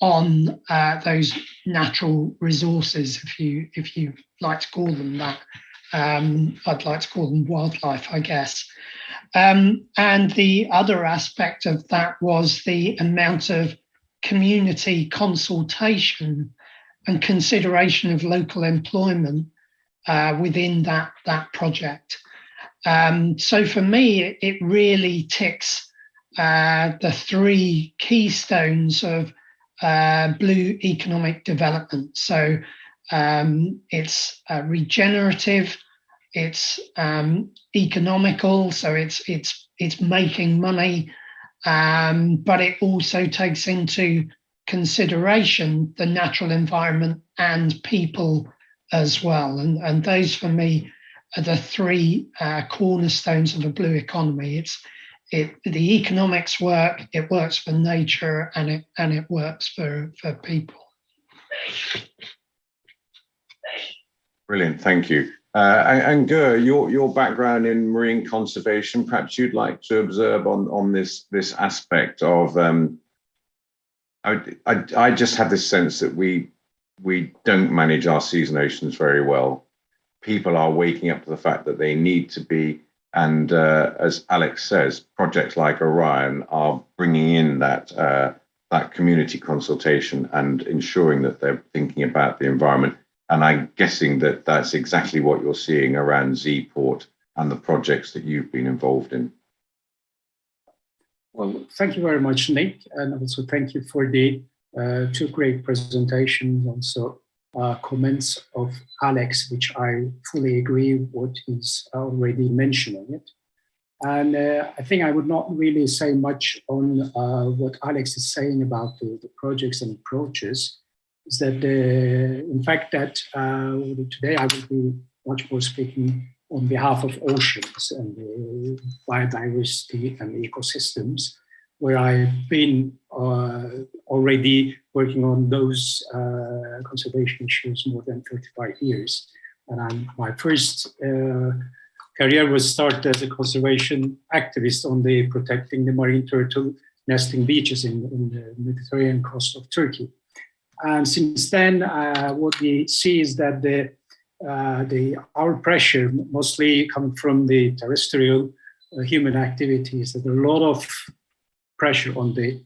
on those natural resources, if you like to call them that. I'd like to call them wildlife, I guess. And the other aspect of that was the amount of community consultation and consideration of local employment within that project. So for me, it really ticks the three keystones of blue economic development. So it's regenerative, it's economical, so it's making money, but it also takes into consideration the natural environment and people as well. And those for me are the three cornerstones of a blue economy. The economics work, it works for nature, and it works for people. Brilliant, thank you. And Gur, your background in marine conservation, perhaps you'd like to observe on this aspect of. I just have this sense that we don't manage our season oceans very well. People are waking up to the fact that they need to be, and as Alex says, projects like Orion are bringing in that community consultation and ensuring that they're thinking about the environment. And I'm guessing that that's exactly what you're seeing around Zport and the projects that you've been involved in. Well, thank you very much, Nick, and also thank you for the two great presentations, also comments of Alex, which I fully agree with what he's already mentioning it. And I think I would not really say much on what Alex is saying about the projects and approaches. Is that in fact that today I will be much more speaking on behalf of oceans and biodiversity and ecosystems, where I've been already working on those conservation issues more than 35 years. And my first career was started as a conservation activist on the protecting the marine turtle nesting beaches in the Mediterranean coast of Turkey. And since then, what we see is that our pressure, mostly coming from the terrestrial human activities, that there are a lot of pressure on the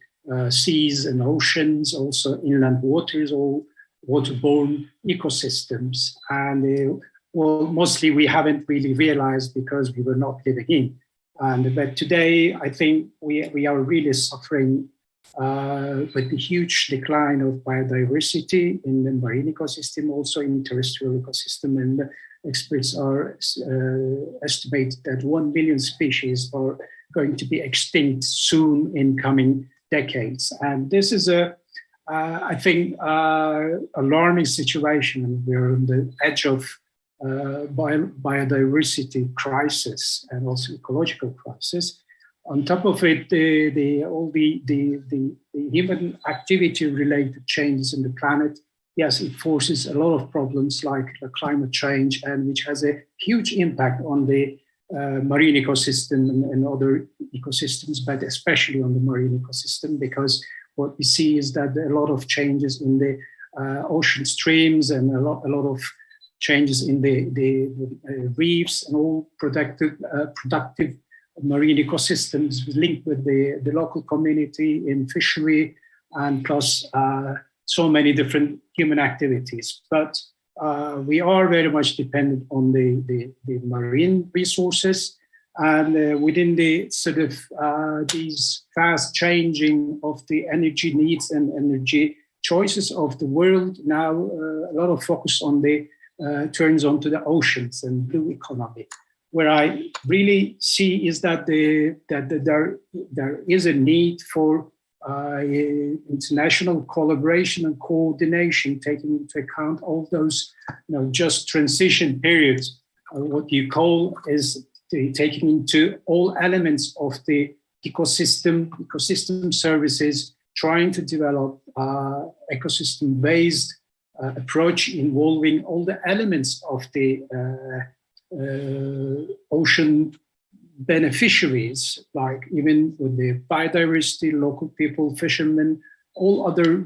seas and oceans, also inland waters, all waterborne ecosystems. And well, mostly we haven't really realized because we were not living in. But today, I think we are really suffering with the huge decline of biodiversity in the marine ecosystem, also in terrestrial ecosystem. And experts are estimate that 1 billion species are going to be extinct soon in coming decades. And this is I think, alarming situation. And we're on the edge of biodiversity crisis and also ecological crisis. On top of it, all the human activity-related changes in the planet, yes, it forces a lot of problems like climate change, and which has a huge impact on the marine ecosystem and other ecosystems, but especially on the marine ecosystem, because what we see is that a lot of changes in the ocean streams and a lot of changes in the reefs and all productive marine ecosystems linked with the local community in fishery, and plus so many different human activities. But we are very much dependent on the marine resources. And within the sort of these fast changing of the energy needs and energy choices of the world, now a lot of focus on the turns onto the oceans and blue economy. Where I really see is that there is a need for international collaboration and coordination, taking into account all those, just transition periods. What you call is taking into all elements of the ecosystem services, trying to develop ecosystem-based approach involving all the elements of the ocean beneficiaries, like even with the biodiversity, local people, fishermen, all other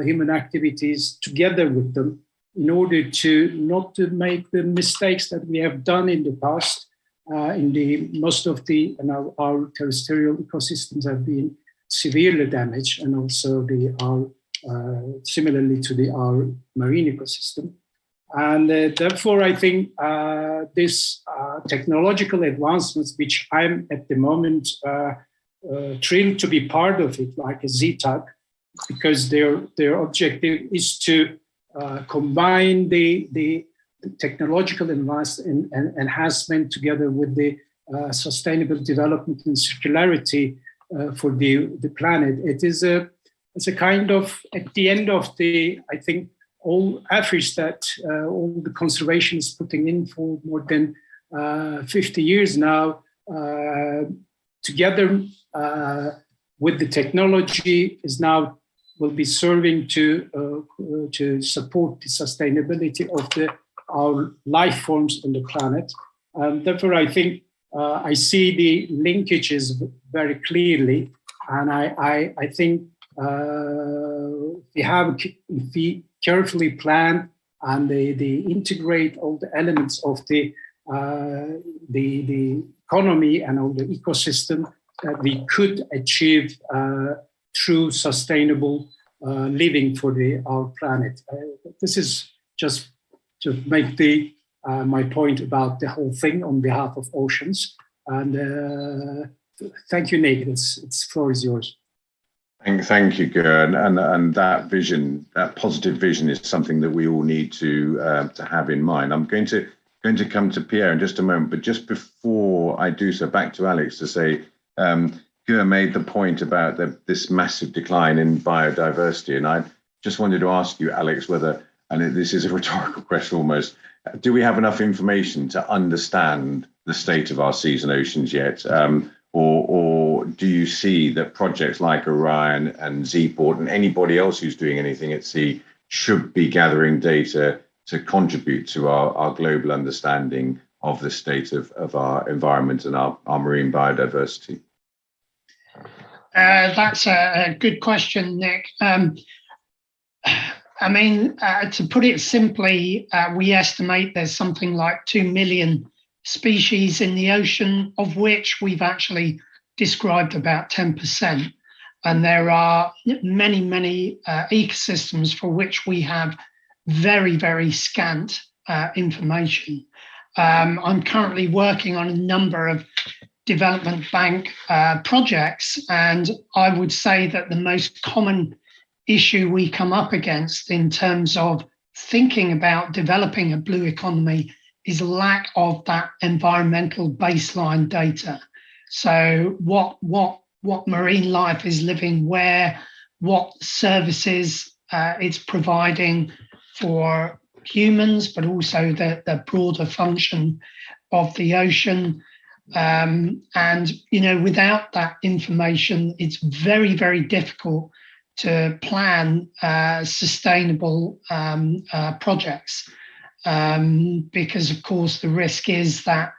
human activities together with them, in order to not to make the mistakes that we have done in the past. Most of our terrestrial ecosystems have been severely damaged, and also similarly to our marine ecosystem. And therefore, I think this technological advancements, which I'm at the moment thrilled to be part of it, like a ZTAC, because their objective is to combine the technological enhancement together with the sustainable development and circularity for the planet. It's a kind of, at the end of I think, all efforts that all the conservation is putting in for more than 50 years now, together with the technology, will be serving to support the sustainability of our life forms on the planet. Therefore, I think I see the linkages very clearly, and I think if we carefully plan and they integrate all the elements of the economy and all the ecosystem, that we could achieve true sustainable living for our planet. This is just to make my point about the whole thing on behalf of oceans. And thank you, Nick. Its floor is yours. Thank you, Gern, and that vision, that positive vision, is something that we all need to have in mind. I'm going to come to Pierre in just a moment, but just before I do so, back to Alex to say, Gern made the point about this massive decline in biodiversity, and I just wanted to ask you, Alex, whether, and this is a rhetorical question almost, do we have enough information to understand the state of our seas and oceans yet? Or do you see that projects like Orion and Zport and anybody else who's doing anything at sea should be gathering data to contribute to our global understanding of the state of our environment and our marine biodiversity? That's a good question, Nick. To put it simply, we estimate there's something like 2 million species in the ocean, of which we've actually described about 10%. And there are many ecosystems for which we have very, very scant information. I'm currently working on a number of development bank projects, and I would say that the most common issue we come up against in terms of thinking about developing a blue economy is lack of that environmental baseline data. So what marine life is living where, what services it's providing for humans, but also the broader function of the ocean. And without that information, it's very, very difficult to plan sustainable projects. Because, of course, the risk is that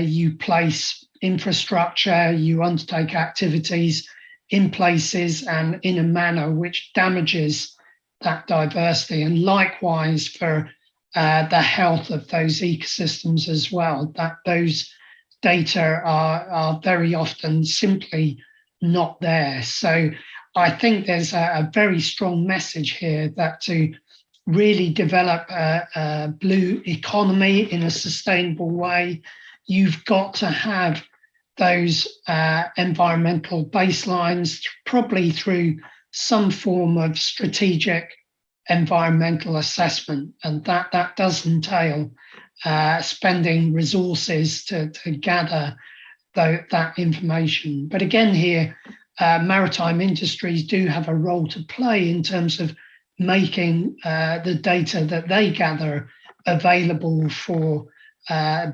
you place infrastructure, you undertake activities in places and in a manner which damages that diversity, and likewise for the health of those ecosystems as well, that those data are very often simply not there. So I think there's a very strong message here that to really develop a blue economy in a sustainable way, you've got to have those environmental baselines, probably through some form of strategic environmental assessment. And that does entail spending resources to gather that information. But again here, maritime industries do have a role to play in terms of making the data that they gather available for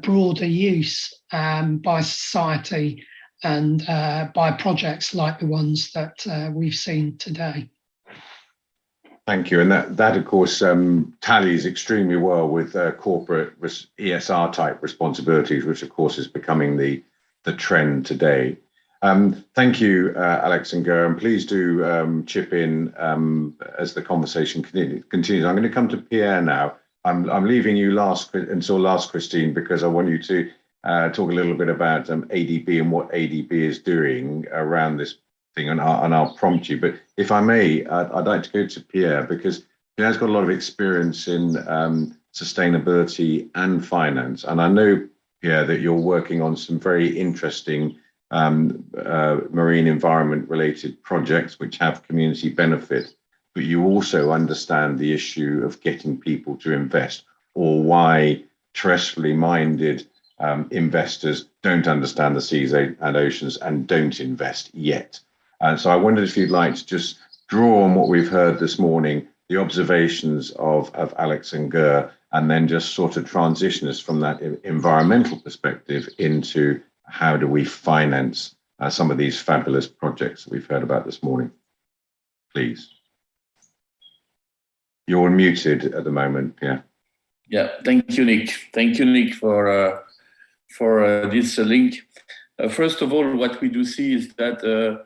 broader use by society and by projects like the ones that we've seen today. Thank you. And that of course, tallies extremely well with corporate ESR type responsibilities, which of course is becoming the trend today. Thank you, Alex and Ger, and please do chip in as the conversation continues. I'm going to come to Pierre now. I'm leaving you last, Christine, because I want you to talk a little bit about ADB and what ADB is doing around this thing, and I'll prompt you. But if I may, I'd like to go to Pierre, because Pierre's got a lot of experience in sustainability and finance, and I know, Pierre, that you're working on some very interesting marine environment related projects which have community benefit, but you also understand the issue of getting people to invest, or why terrestrially minded investors don't understand the seas and oceans and don't invest yet. And so I wondered if you'd like to just draw on what we've heard this morning, the observations of Alex and Ger, and then just sort of transition us from that environmental perspective into how do we finance some of these fabulous projects that we've heard about this morning. Please. You're muted at the moment, Pierre. Yeah, thank you, Nick. Thank you, Nick, for this link. First of all, what we do see is that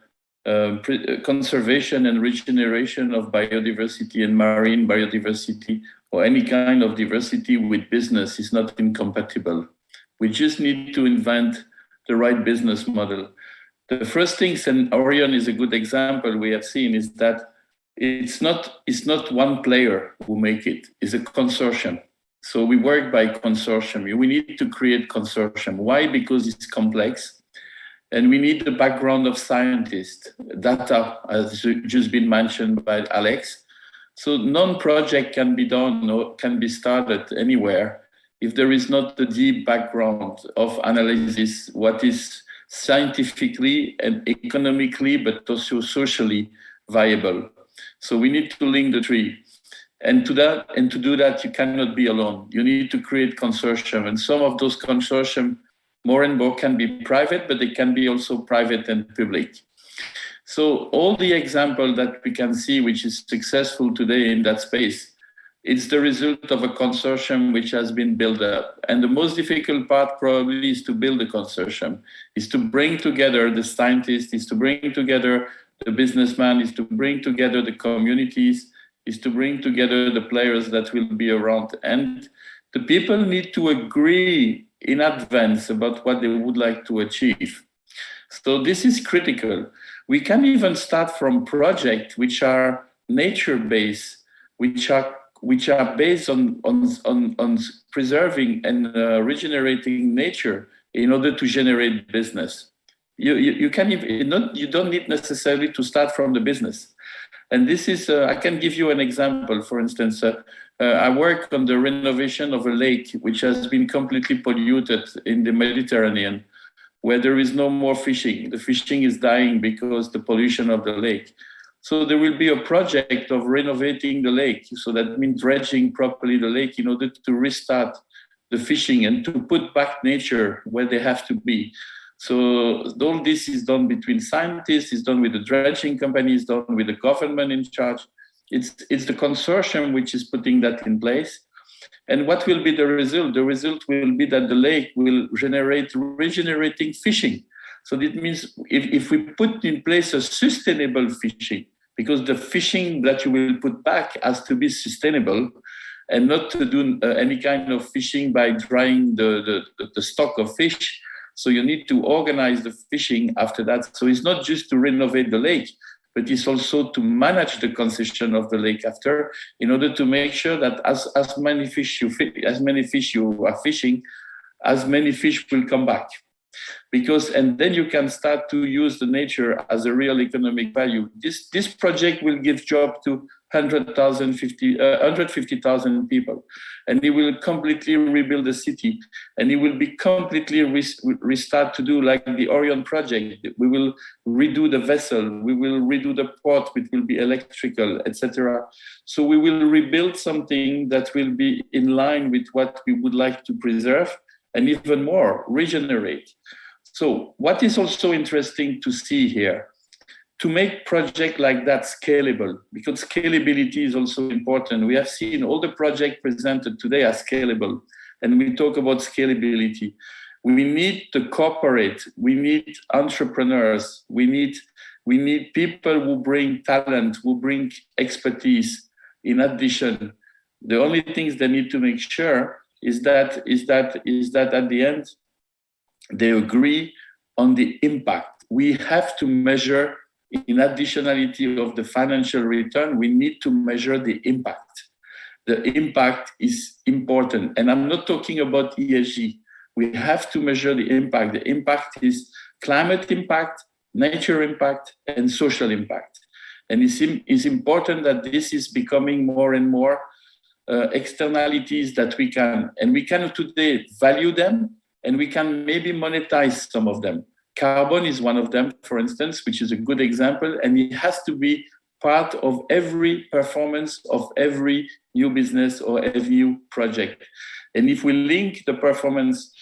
conservation and regeneration of biodiversity and marine biodiversity, or any kind of diversity with business, is not incompatible. We just need to invent the right business model. The first things, and Orion is a good example we have seen, is that it's not one player who make it, it's a consortium. So we work by consortium. We need to create consortium. Why? Because it's complex, and we need the background of scientists. Data has just been mentioned by Alex. So non-project can be done or can be started anywhere if there is not the deep background of analysis, what is scientifically and economically, but also socially viable. So we need to link the three. And to do that, you cannot be alone. You need to create consortium. And some of those consortium, more and more, can be private, but they can be also private and public. So all the example that we can see, which is successful today in that space, it's the result of a consortium which has been built up. And the most difficult part probably is to build a consortium, is to bring together the scientists, is to bring together the businessmen, is to bring together the communities, is to bring together the players that will be around. And the people need to agree in advance about what they would like to achieve. So this is critical. We can even start from projects which are nature-based, which are based on preserving and regenerating nature in order to generate business. You don't need necessarily to start from the business. And this is, I can give you an example. For instance, I work on the renovation of a lake which has been completely polluted in the Mediterranean, where there is no more fishing. The fishing is dying because the pollution of the lake. So there will be a project of renovating the lake. So that means dredging properly the lake in order to restart the fishing and to put back nature where they have to be. So all this is done between scientists, is done with the dredging companies, done with the government in charge. It's the consortium which is putting that in place. And what will be the result? The result will be that the lake will generate regenerating fishing. So that means if we put in place a sustainable fishing, because the fishing that you will put back has to be sustainable and not to do any kind of fishing by drying the stock of fish. So you need to organize the fishing after that. So it's not just to renovate the lake, but it's also to manage the concession of the lake after, in order to make sure that as many fish you are fishing, as many fish will come back. And then you can start to use the nature as a real economic value. This project will give job to 150,000 people, and it will completely rebuild the city, and it will be completely restart to do like the Orion project. We will redo the vessel, we will redo the port, which will be electrical, etc. So we will rebuild something that will be in line with what we would like to preserve, and even more, regenerate. So what is also interesting to see here, to make projects like that scalable, because scalability is also important. We have seen all the projects presented today are scalable, and we talk about scalability. We need to cooperate, we need entrepreneurs, we need people who bring talent, who bring expertise. In addition, the only things they need to make sure is that at the end, they agree on the impact. We have to measure, in additionality of the financial return, we need to measure the impact. The impact is important. And I'm not talking about ESG. We have to measure the impact. The impact is climate impact, nature impact, and social impact. And it's important that this is becoming more and more externalities that we can today value them, and we can maybe monetize some of them. Carbon is one of them, for instance, which is a good example, and it has to be part of every performance of every new business or every new project. And if we link the performance,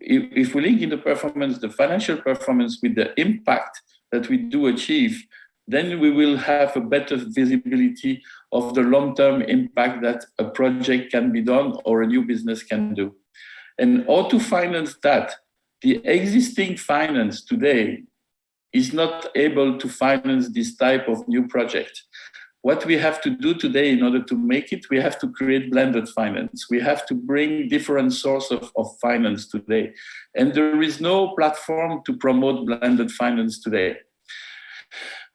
the financial performance with the impact that we do achieve, then we will have a better visibility of the long-term impact that a project can be done or a new business can do. And how to finance that? The existing finance today is not able to finance this type of new project. What we have to do today in order to make it, we have to create blended finance. We have to bring different sources of finance today. And there is no platform to promote blended finance today.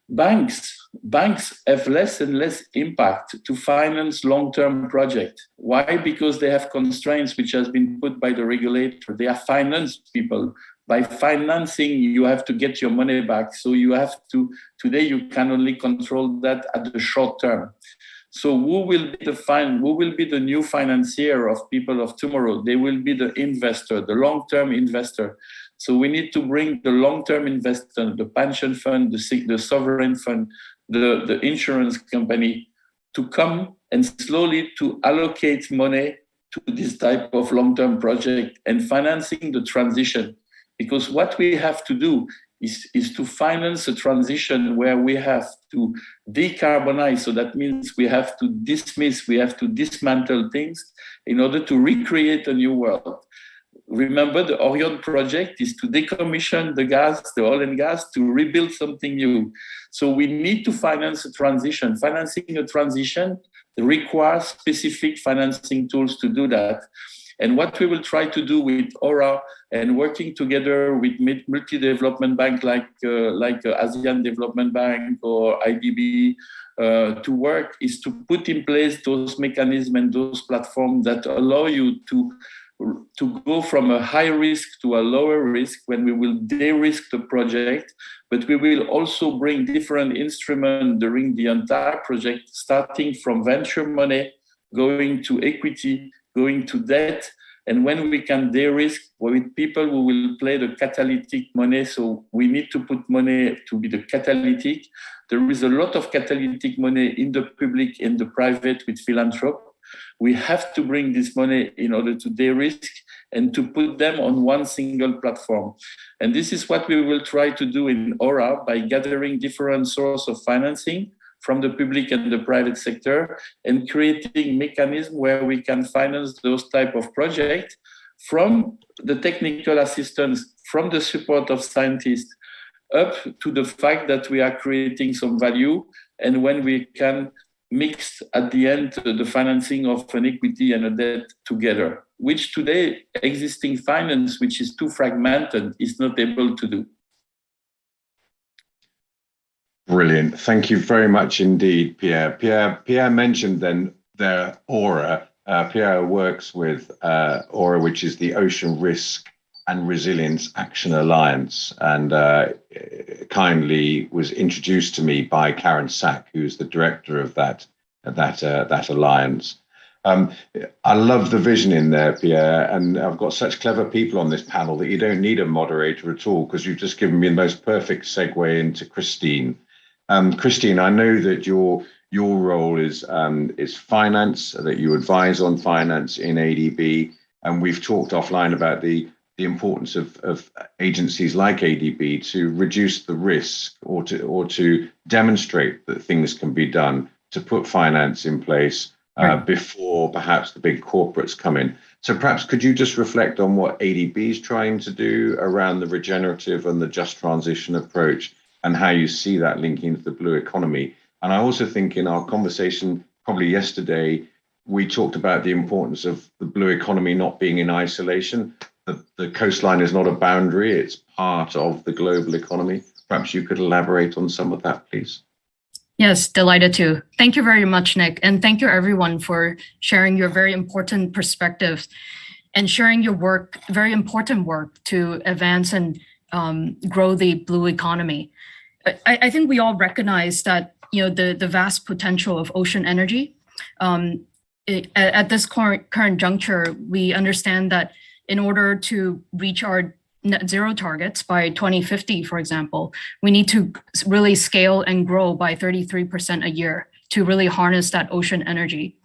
Banks have less and less impact to finance long-term projects. Why? Because they have constraints which has been put by the regulator. They are finance people. By financing, you have to get your money back. So you have to, today you can only control that at the short term. So who will be the new financier of people of tomorrow? They will be the investor, the long-term investor. So we need to bring the long-term investor, the pension fund, the sovereign fund, the insurance company, to come and slowly to allocate money to this type of long-term project and financing the transition. Because what we have to do is to finance a transition where we have to decarbonize. So that means we have to dismantle things in order to recreate a new world. Remember, the Orion project is to decommission the oil and gas, to rebuild something new. So we need to finance a transition. Financing a transition requires specific financing tools to do that. And what we will try to do with Aura and working together with multi-development bank like ASEAN Development Bank or IDB to work is to put in place those mechanisms and those platforms that allow you to go from a high risk to a lower risk when we will de-risk the project, but we will also bring different instruments during the entire project, starting from venture money, going to equity, going to debt, and when we can de-risk with people who will play the catalytic money, so we need to put money to be the catalytic. There is a lot of catalytic money in the public, in the private with philanthropy. We have to bring this money in order to de-risk and to put them on one single platform. And this is what we will try to do in Aura by gathering different sources of financing from the public and the private sector and creating mechanisms where we can finance those type of projects from the technical assistance, from the support of scientists, up to the fact that we are creating some value. And when we can mix at the end the financing of an equity and a debt together, which today existing finance, which is too fragmented, is not able to do. Brilliant. Thank you very much indeed, Pierre. Pierre mentioned then their Aura. Pierre works with Aura, which is the Ocean Risk and Resilience Action Alliance, and kindly was introduced to me by Karen Sack, who's the director of that alliance. I love the vision in there, Pierre, and I've got such clever people on this panel that you don't need a moderator at all, because you've just given me the most perfect segue into Christine. Christine, I know that your role is finance, that you advise on finance in ADB, and we've talked offline about the importance of agencies like ADB to reduce the risk or to demonstrate that things can be done to put finance in place before perhaps the big corporates come in. So perhaps could you just reflect on what ADB is trying to do around the regenerative and the just transition approach, and how you see that linking to the blue economy? And I also think in our conversation probably yesterday, we talked about the importance of the blue economy not being in isolation. The coastline is not a boundary, it's part of the global economy. Perhaps you could elaborate on some of that, please. Yes, delighted to. Thank you very much, Nick. And thank you everyone for sharing your very important perspectives and sharing your work, very important work to advance and grow the blue economy. I think we all recognize that the vast potential of ocean energy. At this current juncture, we understand that in order to reach our net zero targets by 2050, for example, we need to really scale and grow by 33% a year to really harness that ocean energy.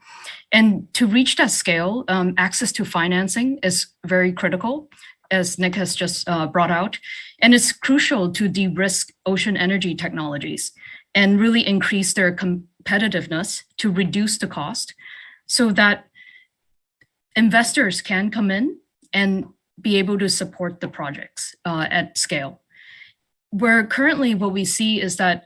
And to reach that scale, access to financing is very critical, as Nick has just brought out. And it's crucial to de-risk ocean energy technologies and really increase their competitiveness to reduce the cost so that investors can come in and be able to support the projects at scale. Where currently what we see is that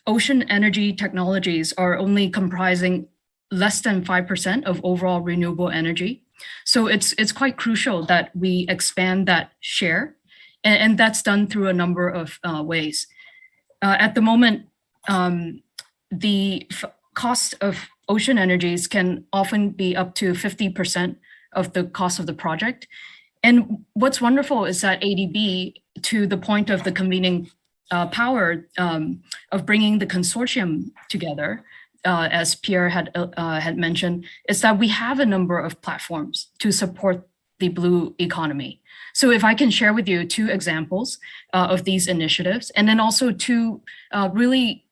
ocean energy technologies are only comprising less than 5% of overall renewable energy. So it's quite crucial that we expand that share, and that's done through a number of ways. At the moment, the cost of ocean energies can often be up to 50% of the cost of the project. And what's wonderful is that ADB, to the point of the convening power of bringing the consortium together, as Pierre had mentioned, is that we have a number of platforms to support the blue economy. So if I can share with you two examples of these initiatives, and then also two really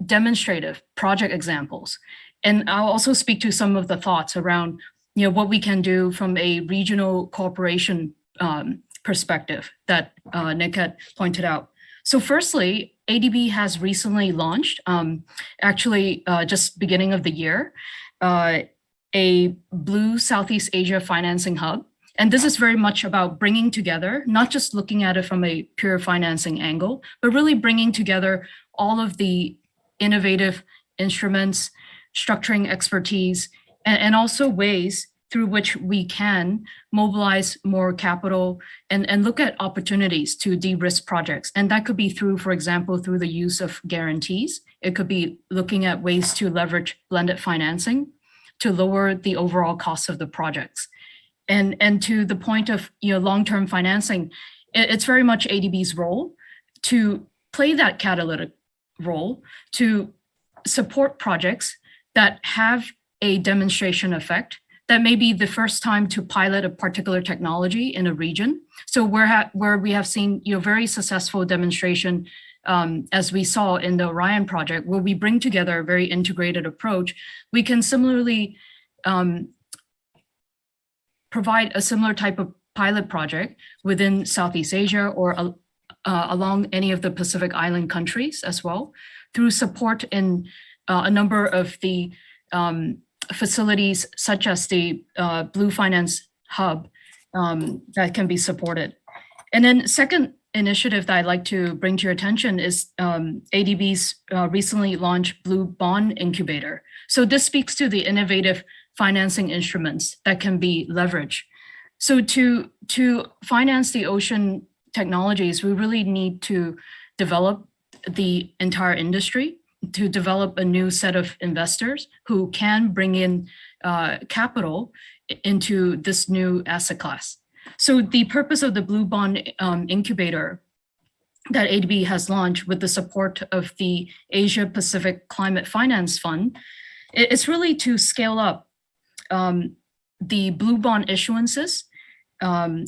demonstrative project examples. And I'll also speak to some of the thoughts around what we can do from a regional cooperation perspective that Nick had pointed out. So firstly, ADB has recently launched, actually just beginning of the year, a Blue Southeast Asia Financing Hub. And this is very much about bringing together, not just looking at it from a pure financing angle, but really bringing together all of the innovative instruments, structuring expertise, and also ways through which we can mobilize more capital and look at opportunities to de-risk projects. And that could be through, for example, through the use of guarantees. It could be looking at ways to leverage blended financing to lower the overall cost of the projects. And to the point of long-term financing, it's very much ADB's role to play that catalytic role to support projects that have a demonstration effect that may be the first time to pilot a particular technology in a region. So where we have seen very successful demonstration, as we saw in the Orion project, where we bring together a very integrated approach, we can similarly provide a similar type of pilot project within Southeast Asia or along any of the Pacific Island countries as well, through support in a number of the facilities such as the Blue Finance Hub that can be supported. And then second, initiative that I'd like to bring to your attention is ADB's recently launched Blue Bond Incubator. So this speaks to the innovative financing instruments that can be leveraged. So to finance the ocean technologies, we really need to develop the entire industry, to develop a new set of investors who can bring in capital into this new asset class. So the purpose of the Blue Bond Incubator that ADB has launched with the support of the Asia Pacific Climate Finance Fund, it's really to scale up the blue bond issuances,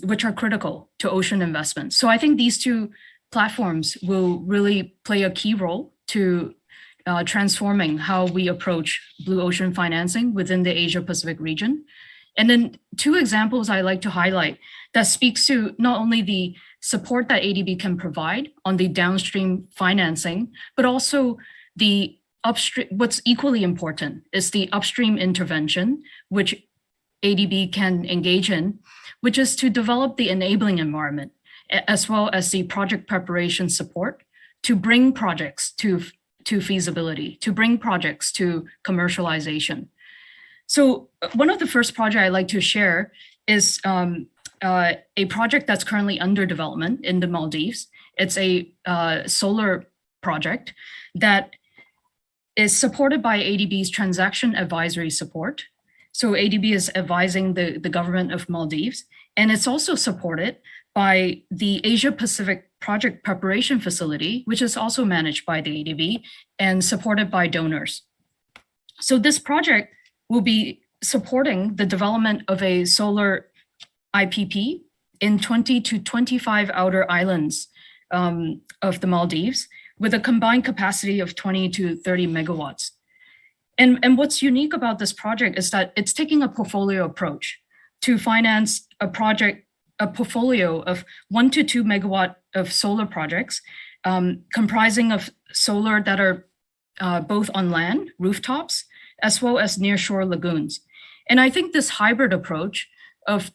which are critical to ocean investments. So I think these two platforms will really play a key role to transforming how we approach blue ocean financing within the Asia Pacific region. And then two examples I like to highlight that speaks to not only the support that ADB can provide on the downstream financing, but also the upstream. What's equally important is the upstream intervention, which ADB can engage in, which is to develop the enabling environment, as well as the project preparation support to bring projects to feasibility, to bring projects to commercialization. So one of the first projects I'd like to share is a project that's currently under development in the Maldives. It's a solar project that is supported by ADB's transaction advisory support. So ADB is advising the government of Maldives, and it's also supported by the Asia Pacific Project Preparation Facility, which is also managed by the ADB and supported by donors. So this project will be supporting the development of a solar IPP in 20 to 25 outer islands of the Maldives with a combined capacity of 20 to 30 megawatts. And what's unique about this project is that it's taking a portfolio approach to finance a portfolio of 1 to 2 megawatt of solar projects, comprising of solar that are both on land, rooftops, as well as nearshore lagoons. And I think this hybrid approach of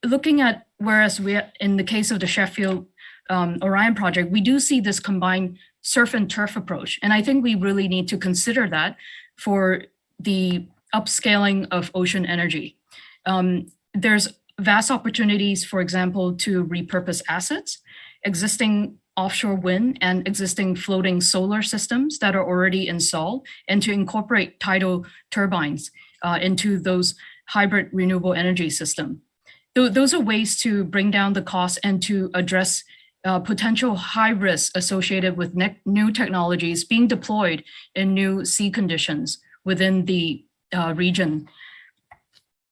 looking at, whereas we, in the case of the Sheffield Orion project, we do see this combined surf and turf approach. And I think we really need to consider that for the upscaling of ocean energy. There's vast opportunities, for example, to repurpose assets, existing offshore wind and existing floating solar systems that are already installed, and to incorporate tidal turbines into those hybrid renewable energy system. Those are ways to bring down the cost and to address potential high risk associated with new technologies being deployed in new sea conditions within the region.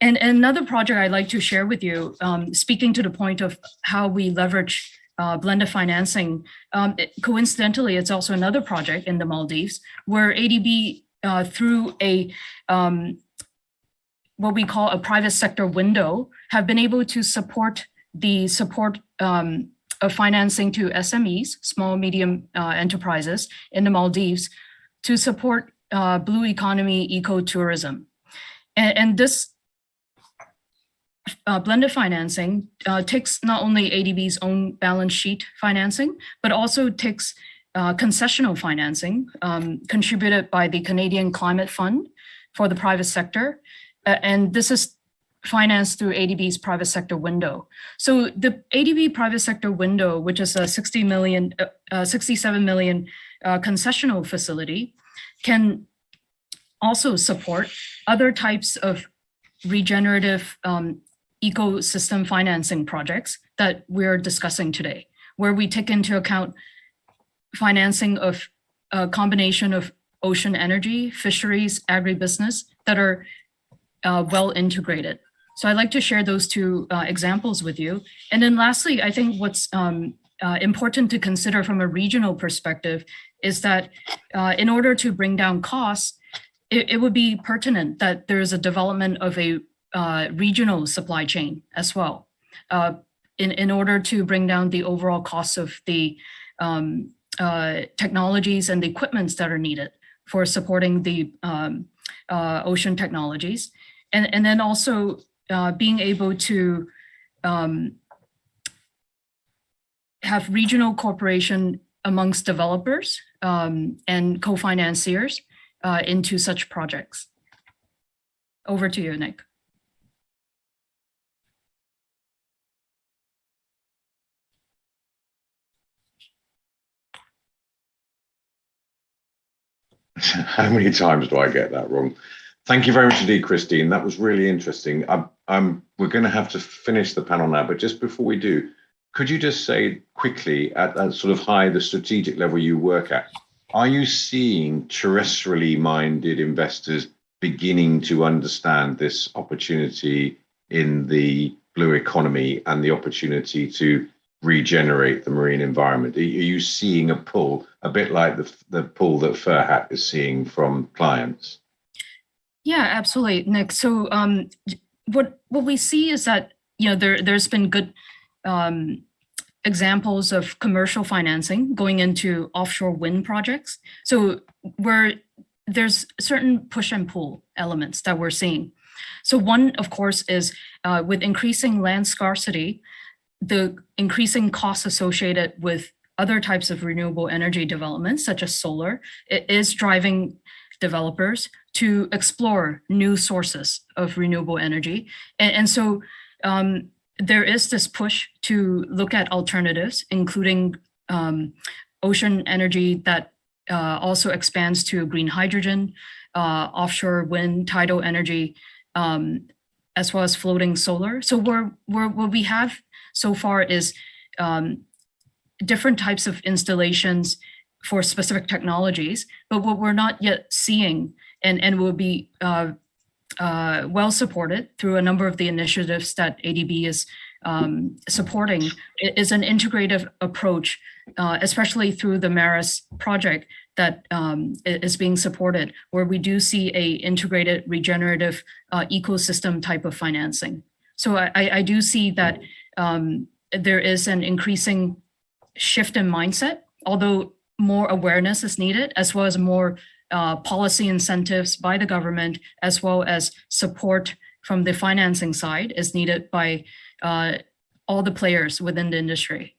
And another project I'd like to share with you, speaking to the point of how we leverage blended financing, coincidentally, it's also another project in the Maldives where ADB, through a what we call a private sector window, have been able to support the support of financing to SMEs, small, medium enterprises in the Maldives to support blue economy ecotourism. And this blended financing takes not only ADB's own balance sheet financing, but also takes concessional financing contributed by the Canadian Climate Fund for the private sector. And this is financed through ADB's private sector window. So the ADB private sector window, which is a 67 million concessional facility, can also support other types of regenerative ecosystem financing projects that we're discussing today, where we take into account financing of a combination of ocean energy, fisheries, agribusiness that are well integrated. So I'd like to share those two examples with you. And then lastly, I think what's important to consider from a regional perspective is that in order to bring down costs, it would be pertinent that there is a development of a regional supply chain as well, in order to bring down the overall costs of the technologies and the equipments that are needed for supporting the ocean technologies. And then also being able to have regional cooperation amongst developers and co-financiers into such projects. Over to you, Nick. How many times do I get that wrong? Thank you very much indeed, Christine. That was really interesting. We're going to have to finish the panel now, but just before we do, could you just say quickly at that sort of the strategic level you work at, are you seeing terrestrially minded investors beginning to understand this opportunity in the blue economy and the opportunity to regenerate the marine environment? Are you seeing a pull, a bit like the pull that Furhat is seeing from clients? Yeah, absolutely, Nick. So what we see is that there's been good examples of commercial financing going into offshore wind projects. So where there's certain push and pull elements that we're seeing. So one, of course, is with increasing land scarcity, the increasing costs associated with other types of renewable energy developments, such as solar, it is driving developers to explore new sources of renewable energy. And so there is this push to look at alternatives, including OceanEnergy that also expands to green hydrogen, offshore wind, tidal energy, as well as floating solar. So what we have so far is different types of installations for specific technologies, but what we're not yet seeing and will be well supported through a number of the initiatives that ADB is supporting is an integrative approach, especially through the MARIS project that is being supported, where we do see a integrated regenerative ecosystem type of financing. So I do see that there is an increasing shift in mindset, although more awareness is needed, as well as more policy incentives by the government, as well as support from the financing side is needed by all the players within the industry.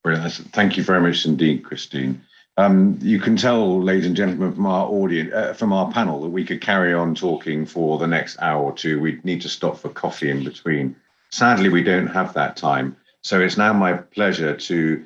Brilliant. Thank you very much indeed, Christine. You can tell, ladies and gentlemen, from our audience, from our panel, that we could carry on talking for the next hour or two. We'd need to stop for coffee in between. Sadly, we don't have that time. So it's now my pleasure to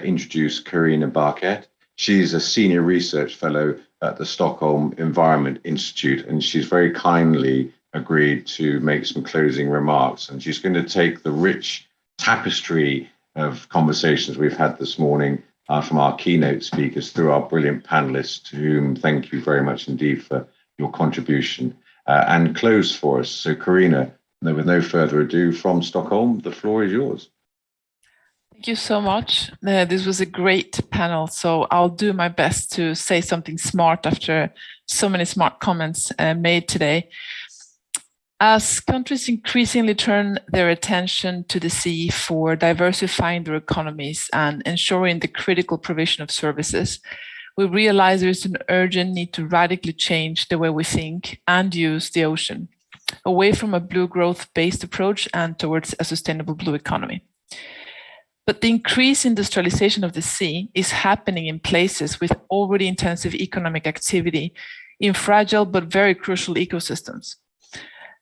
introduce Carina Barquet. She's a senior research fellow at the Stockholm Environment Institute, and she's very kindly agreed to make some closing remarks. And she's going to take the rich tapestry of conversations we've had this morning from our keynote speakers through our brilliant panelists, to whom thank you very much indeed for your contribution, and close for us. So Carina, with no further ado, from Stockholm, the floor is yours. Thank you so much. This was a great panel, so I'll do my best to say something smart after so many smart comments made today. As countries increasingly turn their attention to the sea for diversifying their economies and ensuring the critical provision of services, we realize there's an urgent need to radically change the way we think and use the ocean, away from a blue growth-based approach and towards a sustainable blue economy. But the increased industrialization of the sea is happening in places with already intensive economic activity in fragile but very crucial ecosystems.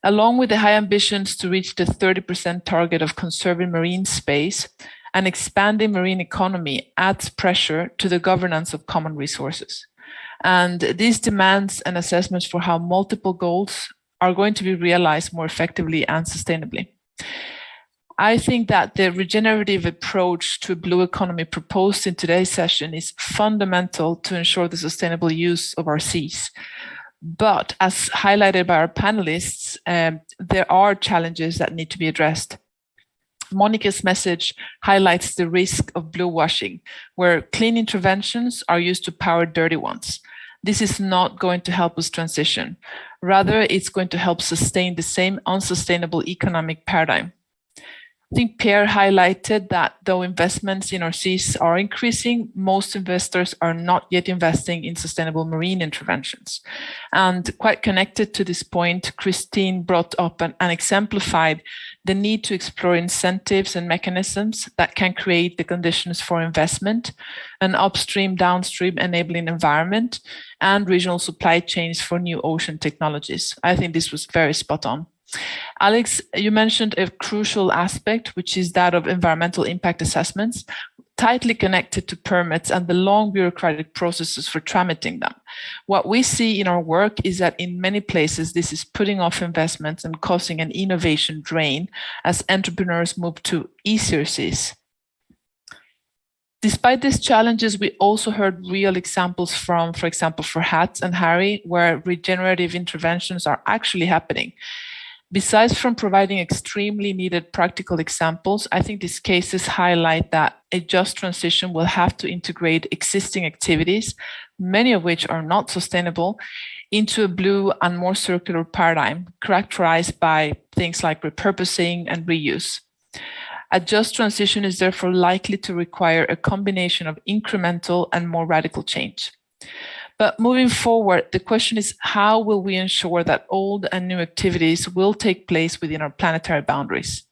Along with the high ambitions to reach the 30% target of conserving marine space, an expanding marine economy adds pressure to the governance of common resources. And this demands an assessment for how multiple goals are going to be realized more effectively and sustainably. I think that the regenerative approach to a blue economy proposed in today's session is fundamental to ensure the sustainable use of our seas. But as highlighted by our panelists, there are challenges that need to be addressed. Monica's message highlights the risk of blue washing, where clean interventions are used to power dirty ones. This is not going to help us transition. Rather, it's going to help sustain the same unsustainable economic paradigm. I think Pierre highlighted that though investments in our seas are increasing, most investors are not yet investing in sustainable marine interventions. And quite connected to this point, Christine brought up and exemplified the need to explore incentives and mechanisms that can create the conditions for investment, an upstream, downstream enabling environment, and regional supply chains for new ocean technologies. I think this was very spot on. Alex, you mentioned a crucial aspect, which is that of environmental impact assessments, tightly connected to permits and the long bureaucratic processes for tramiting them. What we see in our work is that in many places, this is putting off investments and causing an innovation drain as entrepreneurs move to easier seas. Despite these challenges, we also heard real examples from, for example, for Hat and Harry, where regenerative interventions are actually happening. Besides from providing extremely needed practical examples, I think these cases highlight that a just transition will have to integrate existing activities, many of which are not sustainable, into a blue and more circular paradigm characterized by things like repurposing and reuse. A just transition is therefore likely to require a combination of incremental and more radical change. But moving forward, the question is, how will we ensure that old and new activities will take place within our planetary boundaries?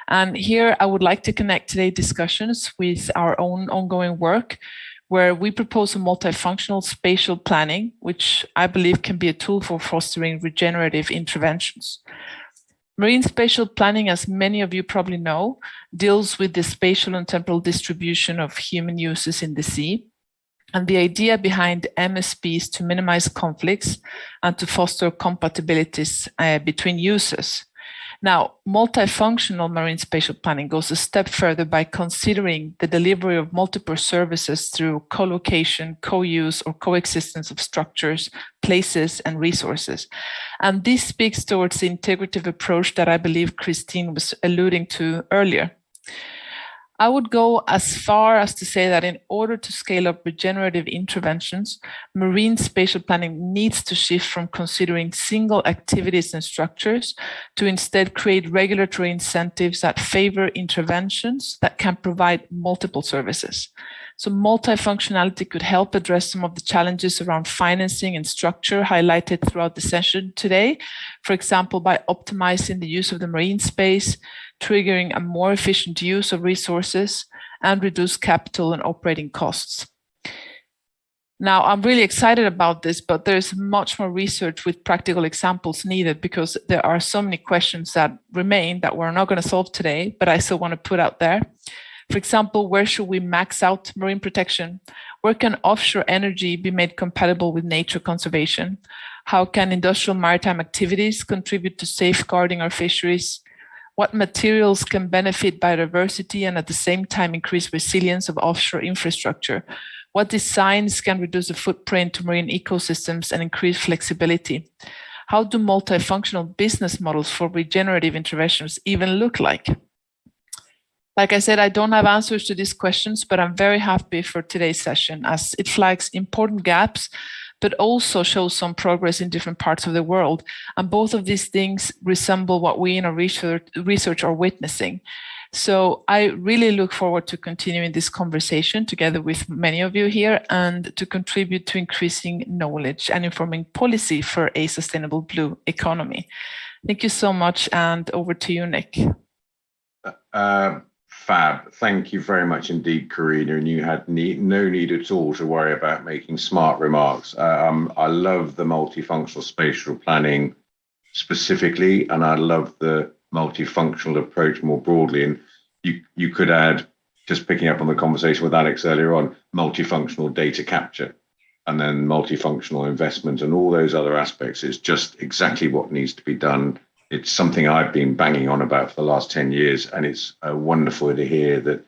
And here I would like to connect today's discussions with our own ongoing work, where we propose a multifunctional spatial planning, which I believe can be a tool for fostering regenerative interventions. Marine spatial planning, as many of you probably know, deals with the spatial and temporal distribution of human uses in the sea. And the idea behind MSP is to minimize conflicts and to foster compatibilities between users. Now, multifunctional marine spatial planning goes a step further by considering the delivery of multiple services through co-location, co-use, or coexistence of structures, places, and resources. And this speaks towards the integrative approach that I believe Christine was alluding to earlier. I would go as far as to say that in order to scale up regenerative interventions, marine spatial planning needs to shift from considering single activities and structures to instead create regulatory incentives that favor interventions that can provide multiple services. So multifunctionality could help address some of the challenges around financing and structure highlighted throughout the session today, for example, by optimizing the use of the marine space, triggering a more efficient use of resources, and reduce capital and operating costs. Now, I'm really excited about this, but there's much more research with practical examples needed because there are so many questions that remain that we're not going to solve today, but I still want to put out there. For example, where should we max out marine protection? Where can offshore energy be made compatible with nature conservation? How can industrial maritime activities contribute to safeguarding our fisheries? What materials can benefit biodiversity and at the same time increase resilience of offshore infrastructure? What designs can reduce the footprint to marine ecosystems and increase flexibility? How do multifunctional business models for regenerative interventions even look like? Like I said, I don't have answers to these questions, but I'm very happy for today's session as it flags important gaps, but also shows some progress in different parts of the world. And both of these things resemble what we in our research are witnessing. So I really look forward to continuing this conversation together with many of you here and to contribute to increasing knowledge and informing policy for a sustainable blue economy. Thank you so much, and over to you, Nick. Fab. Thank you very much indeed, Karina. And you had no need at all to worry about making smart remarks. I love the multifunctional spatial planning specifically, and I love the multifunctional approach more broadly. And you could add, just picking up on the conversation with Alex earlier on, multifunctional data capture, and then multifunctional investment and all those other aspects. It's just exactly what needs to be done. It's something I've been banging on about for the last 10 years, and it's wonderful to hear that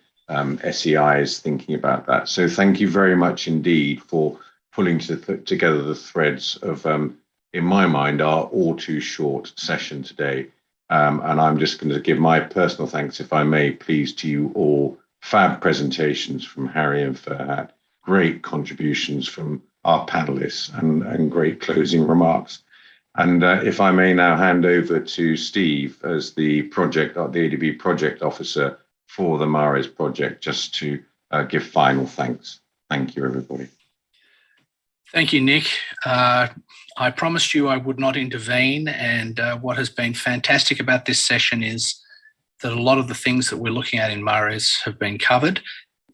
SEI is thinking about that. So thank you very much indeed for pulling together the threads of, in my mind, our all too short session today. And I'm just going to give my personal thanks, if I may, please, to you all. Fab presentations from Harry and Ferhat, great contributions from our panelists, and great closing remarks. And if I may now hand over to Steve as the ADB project officer for the Mares project, just to give final thanks. Thank you, everybody. Thank you, Nick. I promised you I would not intervene, and what has been fantastic about this session is that a lot of the things that we're looking at in Mares have been covered,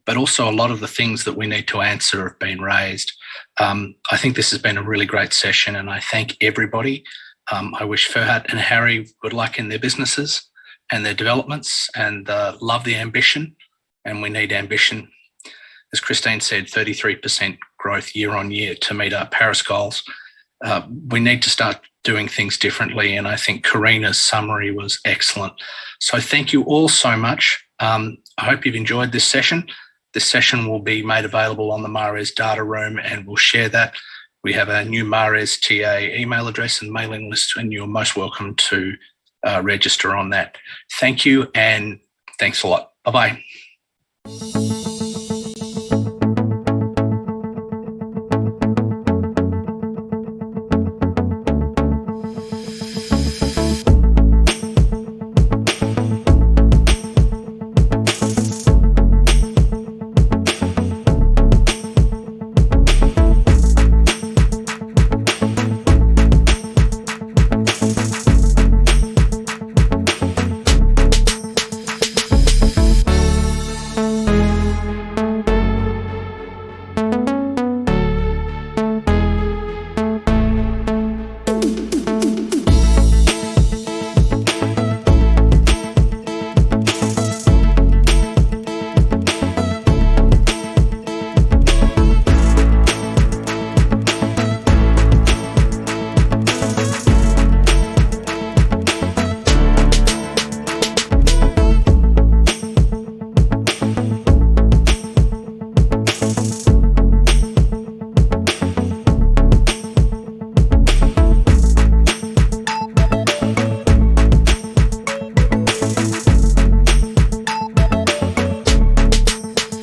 but also a lot of the things that we need to answer have been raised. I think this has been a really great session, and I thank everybody. I wish Ferhat and Harry good luck in their businesses and their developments, and love the ambition, and we need ambition. As Christine said, 33% growth year on year to meet our Paris goals. We need to start doing things differently, and I think Karina's summary was excellent. So thank you all so much. I hope you've enjoyed this session. This session will be made available on the Mares data room, and we'll share that. We have a new Mares TA email address and mailing list, and you're most welcome to register on that. Thank you, and thanks a lot. Bye-bye.